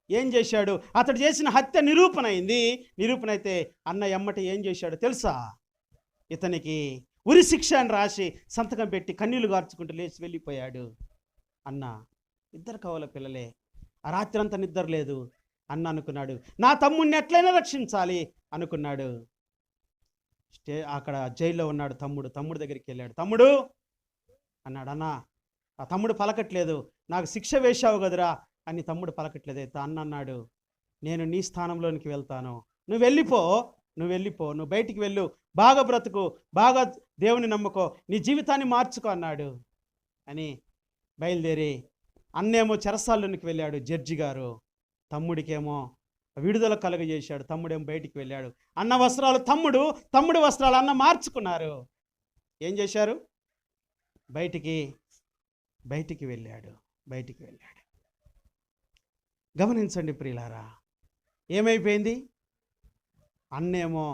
ఏం చేశాడు? అతడు చేసిన హత్య నిరూపణ అయింది. నిరూపణ అయితే అన్న ఎమ్మటి ఏం చేశాడు తెలుసా? ఇతనికి ఉరి శిక్ష అని రాసి సంతకం పెట్టి కన్నీళ్లు గార్చుకుంటూ లేచి వెళ్ళిపోయాడు. అన్న 2 కవల పిల్లలే. ఆ రాత్రి అంతా నిద్ర లేదు. అన్న అనుకున్నాడు, నా తమ్ముడిని ఎట్లయినా రక్షించాలి అనుకున్నాడు. అక్కడ జైల్లో ఉన్నాడు తమ్ముడు దగ్గరికి వెళ్ళాడు. తమ్ముడు అన్నాడు. అన్న, ఆ తమ్ముడు పలకట్లేదు. నాకు శిక్ష వేశావు కదరా అని తమ్ముడు పలకట్లేదు. అయితే అన్న అన్నాడు, నేను నీ స్థానంలోనికి వెళ్తాను, నువ్వు వెళ్ళిపో, నువ్వు బయటికి వెళ్ళు, బాగా బ్రతుకు, బాగా దేవుని నమ్ముకో, నీ జీవితాన్ని మార్చుకో అన్నాడు. అని బయలుదేరి అన్నేమో చెరసాల్లోనికి వెళ్ళాడు జడ్జి గారు. తమ్ముడికేమో విడుదల కలుగజేశాడు. తమ్ముడేమో బయటికి వెళ్ళాడు. అన్న వస్త్రాలు తమ్ముడి వస్త్రాలు అన్న మార్చుకున్నారు. ఏం చేశారు? బయటికి వెళ్ళాడు. గమనించండి ప్రియులారా, ఏమైపోయింది? అన్నేమో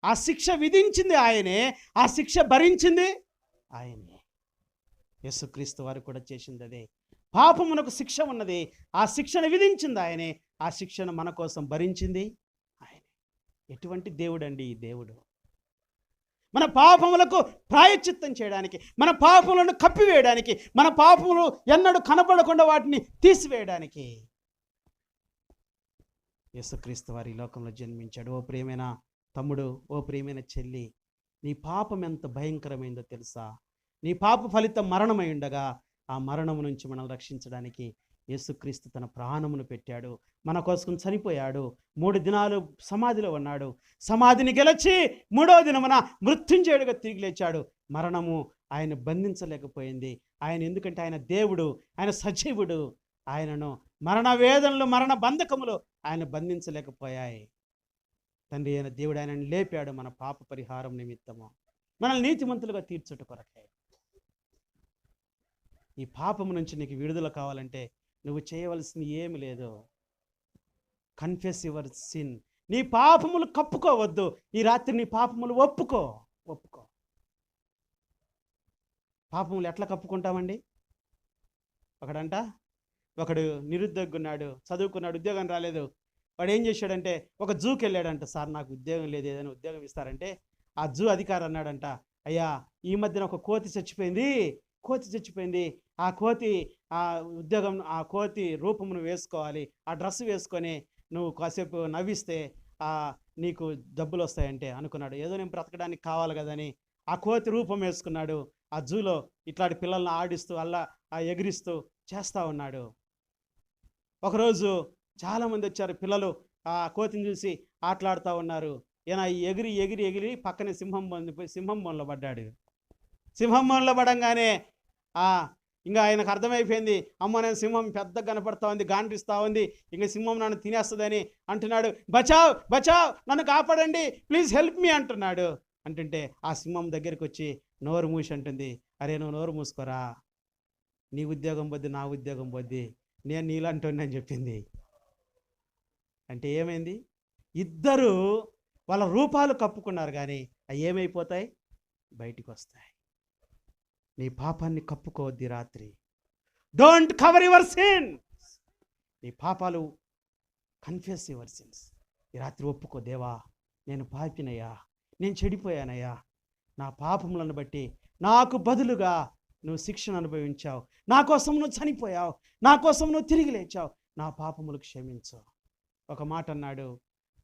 ఆ శిక్ష విధించింది ఆయనే, ఆ శిక్ష భరించింది ఆయనే. యేసుక్రీస్తు వారు కూడా చేసింది అదే. పాపమునకు శిక్ష ఉన్నది, ఆ శిక్షను విధించింది ఆయనే, ఆ శిక్షను మన కోసం భరించింది ఆయనే. ఎటువంటి దేవుడు అండి ఈ దేవుడు! మన పాపములకు ప్రాయశ్చిత్తం చేయడానికి, మన పాపములను కప్పివేయడానికి, మన పాపములు ఎన్నడూ కనపడకుండా వాటిని తీసివేయడానికి యేసుక్రీస్తు వారి ఈ లోకంలో జన్మించాడు. ఓ ప్రియమైన తమ్ముడు, ఓ ప్రియమైన చెల్లి, నీ పాపం ఎంత భయంకరమైందో తెలుసా? నీ పాప ఫలితం మరణమై ఉండగా ఆ మరణము నుంచి మనల్ని రక్షించడానికి యేసుక్రీస్తు తన ప్రాణమును పెట్టాడు, మన కోసం చనిపోయాడు. 3 దినాలు సమాధిలో ఉన్నాడు. సమాధిని గెలిచి 3వ దినమున మృత్యుంజయుడిగా తిరిగి లేచాడు. మరణము ఆయన బంధించలేకపోయింది. ఎందుకంటే ఆయన దేవుడు, ఆయన సజీవుడు. ఆయనను మరణ వేదనలు, మరణ బంధకములు ఆయన బంధించలేకపోయాయి. తండ్రి అయిన దేవుడు ఆయనను లేపాడు మన పాప పరిహారం నిమిత్తము, మనల్ని నీతిమంతులుగా తీర్చుట కొరకే. ఈ పాపము నుంచి నీకు విడుదల కావాలంటే నువ్వు చేయవలసింది ఏమి లేదు. Confess your sin. నీ పాపములు కప్పుకోవద్దు. ఈ రాత్రి నీ పాపములు ఒప్పుకో. పాపములు ఎట్లా కప్పుకుంటామండి? ఒకడు నిరుద్యోగున్నాడు, చదువుకున్నాడు, ఉద్యోగం రాలేదు. వాడు ఏం చేశాడంటే ఒక జూకి వెళ్ళాడంట. సార్ నాకు ఉద్యోగం లేదు, ఏదైనా ఉద్యోగం ఇస్తారంటే ఆ జూ అధికారి అన్నాడంట, అయ్యా ఈ మధ్యన ఒక కోతి చచ్చిపోయింది. ఆ కోతి రూపమును వేసుకోవాలి, ఆ డ్రెస్ వేసుకొని నువ్వు కాసేపు నవ్విస్తే నీకు డబ్బులు వస్తాయంటే అనుకున్నాడు. ఏదో నేను బ్రతకడానికి కావాలి కదని ఆ కోతి రూపం వేసుకున్నాడు. ఆ జూలో ఇట్లాంటి పిల్లల్ని ఆడిస్తూ ఎగిరిస్తూ చేస్తూ ఉన్నాడు. ఒకరోజు చాలామంది వచ్చారు పిల్లలు, ఆ కోతిని చూసి ఆటలాడుతూ ఉన్నారు. ఈయన ఎగిరి పక్కనే సింహం బోన్లో పడ్డాడు. సింహం బోన్లో పడంగానే ఇంకా ఆయనకు అర్థమైపోయింది, అమ్మ నేను సింహం పెద్దగా కనపడతా ఉంది, గాండ్రిస్తూ ఉంది, ఇంకా సింహం నన్ను తినేస్తుందని అంటున్నాడు. బచావ్ నన్ను కాపాడండి, ప్లీజ్ హెల్ప్ మీ అంటున్నాడు. అంటుంటే ఆ సింహం దగ్గరికి వచ్చి నోరు మూసి అంటుంది, అరే నువ్వు నోరు మూసుకోరా, నీ ఉద్యోగం పోద్ది, నా ఉద్యోగం పోద్ది, నేను నీలాంటి అని చెప్పింది. అంటే ఏమైంది? ఇద్దరు వాళ్ళ రూపాలు కప్పుకున్నారు, కానీ అవి ఏమైపోతాయి? బయటికి వస్తాయి. నీ పాపాన్ని కప్పుకోవద్ది రాత్రి. Don't cover your sin. నీ పాపాలు కన్ఫెస్ యువర్ సిన్స్. ఈ రాత్రి ఒప్పుకో, దేవా నేను పాపినయ్యా, నేను చెడిపోయానయ్యా, నా పాపములను బట్టి నాకు బదులుగా నువ్వు శిక్షను అనుభవించావు, నా కోసం నువ్వు చనిపోయావు, నా కోసం నువ్వు తిరిగి లేచావు, నా పాపములు క్షమించు. ఒక మాట అన్నాడు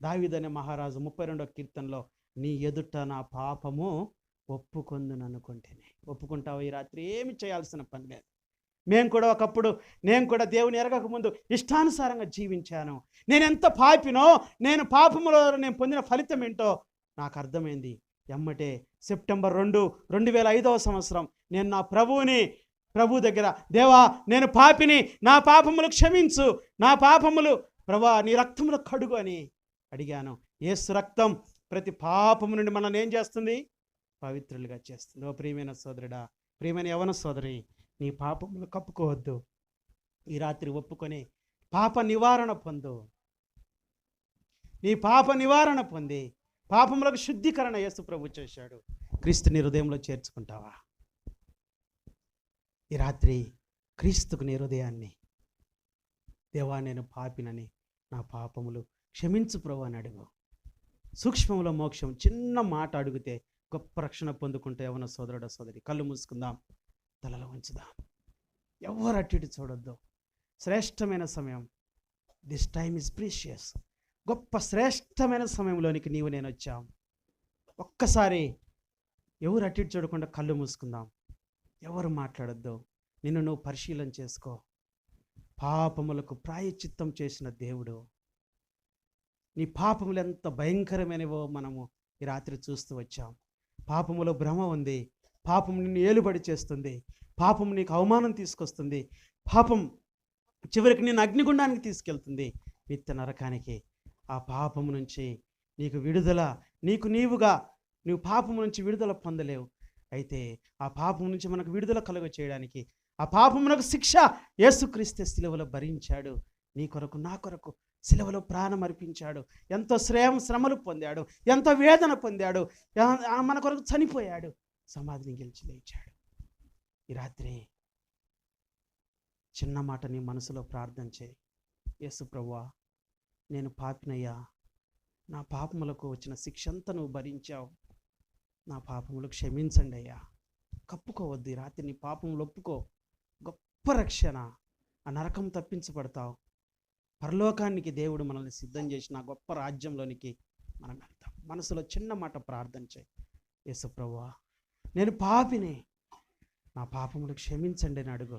దావీదు అనే మహారాజు 32వ కీర్తనలో, నీ ఎదుట నా పాపము ఒప్పుకొందును అనుకుంటేనే. ఒప్పుకుంటావు. ఈ రాత్రి ఏమి చేయాల్సిన పని లేదు. నేను కూడా దేవుని ఎరగక ముందు ఇష్టానుసారంగా జీవించాను. నేను ఎంత పాపినో, నేను పాపములో నేను పొందిన ఫలితం ఏంటో నాకు అర్థమైంది. ఎమ్మటే సెప్టెంబర్ 2, 2005వ సంవత్సరం నేను నా ప్రభు దగ్గర, దేవా నేను పాపిని, నా పాపములు క్షమించు, నా పాపములు ప్రభా నీ రక్తములు కడుగు అని అడిగాను. యేసు రక్తం ప్రతి పాపము నుండి మనల్ని ఏం చేస్తుంది? పవిత్రులుగా చేస్తుంది. ఓ ప్రియమైన సోదరుడా, ప్రియమైన యవన సోదరి, నీ పాపములు కప్పుకోవద్దు. ఈ రాత్రి ఒప్పుకొని పాప నివారణ పొందు. నీ పాప నివారణ పొంది పాపములకు శుద్ధీకరణ యేసు ప్రభు చేశాడు. క్రీస్తుని హృదయంలో చేర్చుకుంటావా? ఈ రాత్రి క్రీస్తుకు నీ హృదయాన్ని, దేవా నేను పాపినని, నా పాపములు క్షమించు ప్రభు అని అడుగు. సూక్ష్మంలో మోక్షం. చిన్న మాట అడిగితే గొప్ప రక్షణ పొందుకుంటే యవన సోదరుడ సోదరి, కళ్ళు మూసుకుందాం, తలలో ఉంచుదాం. ఎవరు అటు ఇటు చూడొద్దు. శ్రేష్టమైన సమయం. This time is precious. గొప్ప శ్రేష్టమైన సమయంలోనికి నీవు నేను వచ్చాం. ఒక్కసారి ఎవరు అటు ఇటు చూడకుండా కళ్ళు మూసుకుందాం. ఎవరు మాట్లాడొద్దు. నిన్ను నువ్వు పరిశీలన చేసుకో. పాపములకు ప్రాయశ్చిత్తం చేసిన దేవుడు. నీ పాపములు ఎంత భయంకరమైనవో మనము ఈ రాత్రి చూస్తూ వచ్చాం. పాపములో భ్రమ ఉంది. పాపం నిన్ను ఏలుబడి చేస్తుంది. పాపం నీకు అవమానం తీసుకొస్తుంది. పాపం చివరికి నిన్ను అగ్నిగుండానికి తీసుకెళ్తుంది, నిత్య నరకానికి. ఆ పాపము నుంచి నీకు విడుదల, నీవు పాపము నుంచి విడుదల పొందలేవు. అయితే ఆ పాపం నుంచి మనకు విడుదల కలుగ చేయడానికి, ఆ పాపమునకు శిక్ష యేసుక్రీస్తు శిలువలో భరించాడు. నీ కొరకు, నా కొరకు శిలువలో ప్రాణం అర్పించాడు. ఎంతో శ్రమలు పొందాడు, ఎంతో వేదన పొందాడు, మన కొరకు చనిపోయాడు, సమాధిని గెలిచి లేచాడు. ఈ రాత్రి చిన్న మాట నీ మనసులో ప్రార్థన చేయి. యేసు ప్రభువా, నేను పాపినయ్యా, నా పాపములకు వచ్చిన శిక్ష అంతా నువ్వు భరించావు, నా పాపములు క్షమించండి అయ్యా. కప్పుకోవద్దు. ఈ రాత్రి నీ పాపములు ఒప్పుకో. గొప్ప రక్షణ. ఆ నరకం తప్పించబడతావు. పరలోకానికి దేవుడు మనల్ని సిద్ధం చేసిన గొప్ప రాజ్యంలోనికి మనం వెళ్తాం. మనసులో చిన్న మాట ప్రార్థన చేయి. యేసు ప్రభువా, నేను పాపిని, నా పాపములు క్షమించండి అని అడుగు.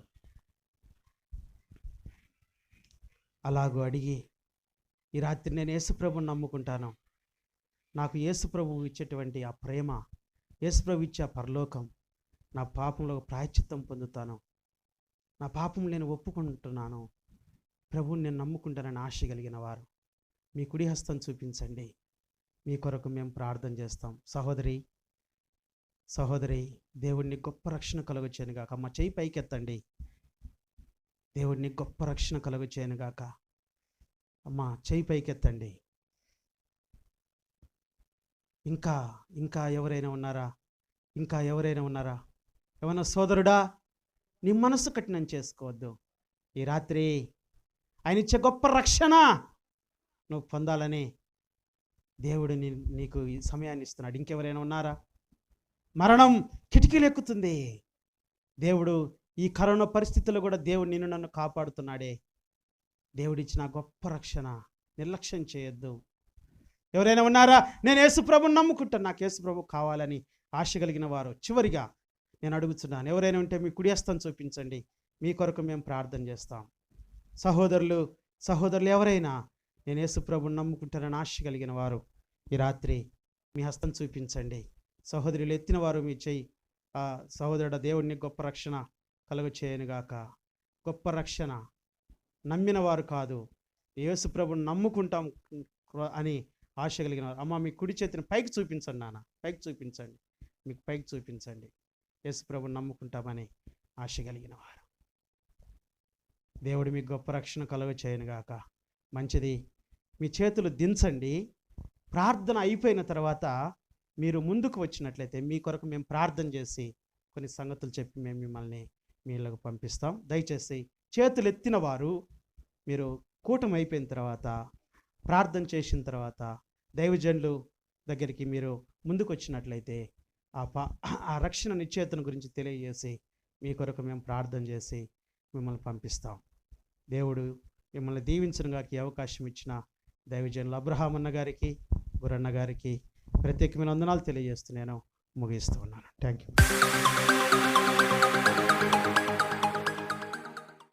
అలాగూ అడిగి ఈ రాత్రి నేను యేసుప్రభుని నమ్ముకుంటాను, నాకు యేసుప్రభు ఇచ్చేటువంటి ఆ ప్రేమ, యేసుప్రభు ఇచ్చే ఆ పరలోకం, నా పాపంలో ప్రాయశ్చిత్తం పొందుతాను, నా పాపం నేను ఒప్పుకుంటున్నాను, ప్రభువుని నేను నమ్ముకుంటానని ఆశ కలిగిన వారు మీ కుడి హస్తం చూపించండి. మీ కొరకు మేము ప్రార్థన చేస్తాం. సహోదరి, దేవుడిని గొప్ప రక్షణ కలుగచేయనుగాక. అమ్మ చేయి పైకెత్తండి. దేవుడిని గొప్ప రక్షణ కలుగచేయనుగాక. అమ్మ చేయి పైకెత్తండి. ఇంకా ఎవరైనా ఉన్నారా? ఏమన్నా సోదరుడా, నీ మనసు కఠినం చేసుకోవద్దు. ఈ రాత్రి ఆయన ఇచ్చే గొప్ప రక్షణ నువ్వు పొందాలని దేవుడు నీకు ఈ సమయాన్ని ఇస్తున్నాడు. ఇంకెవరైనా ఉన్నారా? మరణం కిటికీలు ఎక్కుతుంది. దేవుడు ఈ కరోనా పరిస్థితుల్లో కూడా దేవుడు నిన్ను నన్ను కాపాడుతున్నాడే. దేవుడిచ్చిన గొప్ప రక్షణ నిర్లక్ష్యం చేయొద్దు. ఎవరైనా ఉన్నారా? నేను యేసుప్రభుని నమ్ముకుంటాను, నాకు యేసుప్రభు కావాలని ఆశ కలిగిన వారు చివరిగా నేను అడుగుతున్నాను. ఎవరైనా ఉంటే మీ కుడి హస్తం చూపించండి. మీ కొరకు మేము ప్రార్థన చేస్తాం. సహోదరులు ఎవరైనా నేను యేసుప్రభుని నమ్ముకుంటానని ఆశ కలిగిన వారు ఈ రాత్రి మీ హస్తం చూపించండి. సహోదరులు ఎత్తిన వారు మీ చెయ్యి. సహోదరుడ, దేవుడిని గొప్ప రక్షణ కలుగ చేయనుగాక. గొప్ప రక్షణ నమ్మిన వారు కాదు, యేసుప్రభుని నమ్ముకుంటాం అని ఆశ కలిగిన వారు. అమ్మ మీ కుడి చేతిని పైకి చూపించండి. నాన్న పైకి చూపించండి, మీకు పైకి చూపించండి. యేసుప్రభుని నమ్ముకుంటామని ఆశ కలిగిన వారు. దేవుడు మీకు గొప్ప రక్షణ కలుగ చేయనుగాక. మంచిది. మీ చేతులు దించండి. ప్రార్థన అయిపోయిన తర్వాత మీరు ముందుకు వచ్చినట్లయితే మీ కొరకు మేము ప్రార్థన చేసి కొన్ని సంగతులు చెప్పి మేము మిమ్మల్ని మీళ్ళకు పంపిస్తాం. దయచేసి చేతులు ఎత్తిన వారు మీరు కూటమి అయిపోయిన తర్వాత ప్రార్థన చేసిన తర్వాత దైవజనులు దగ్గరికి మీరు ముందుకు వచ్చినట్లయితే ఆ రక్షణ నిశ్చయితను గురించి తెలియజేసి మీ కొరకు మేము ప్రార్థన చేసి మిమ్మల్ని పంపిస్తాం. దేవుడు మిమ్మల్ని దీవించడానికి ఈ అవకాశం ఇచ్చిన దైవజనులు అబ్రహాం అన్న గారికి, గురన్న గారికి ప్రత్యేకమైన వందనాలు తెలియజేస్తూ నేను ముగిస్తూ ఉన్నాను. Thank you.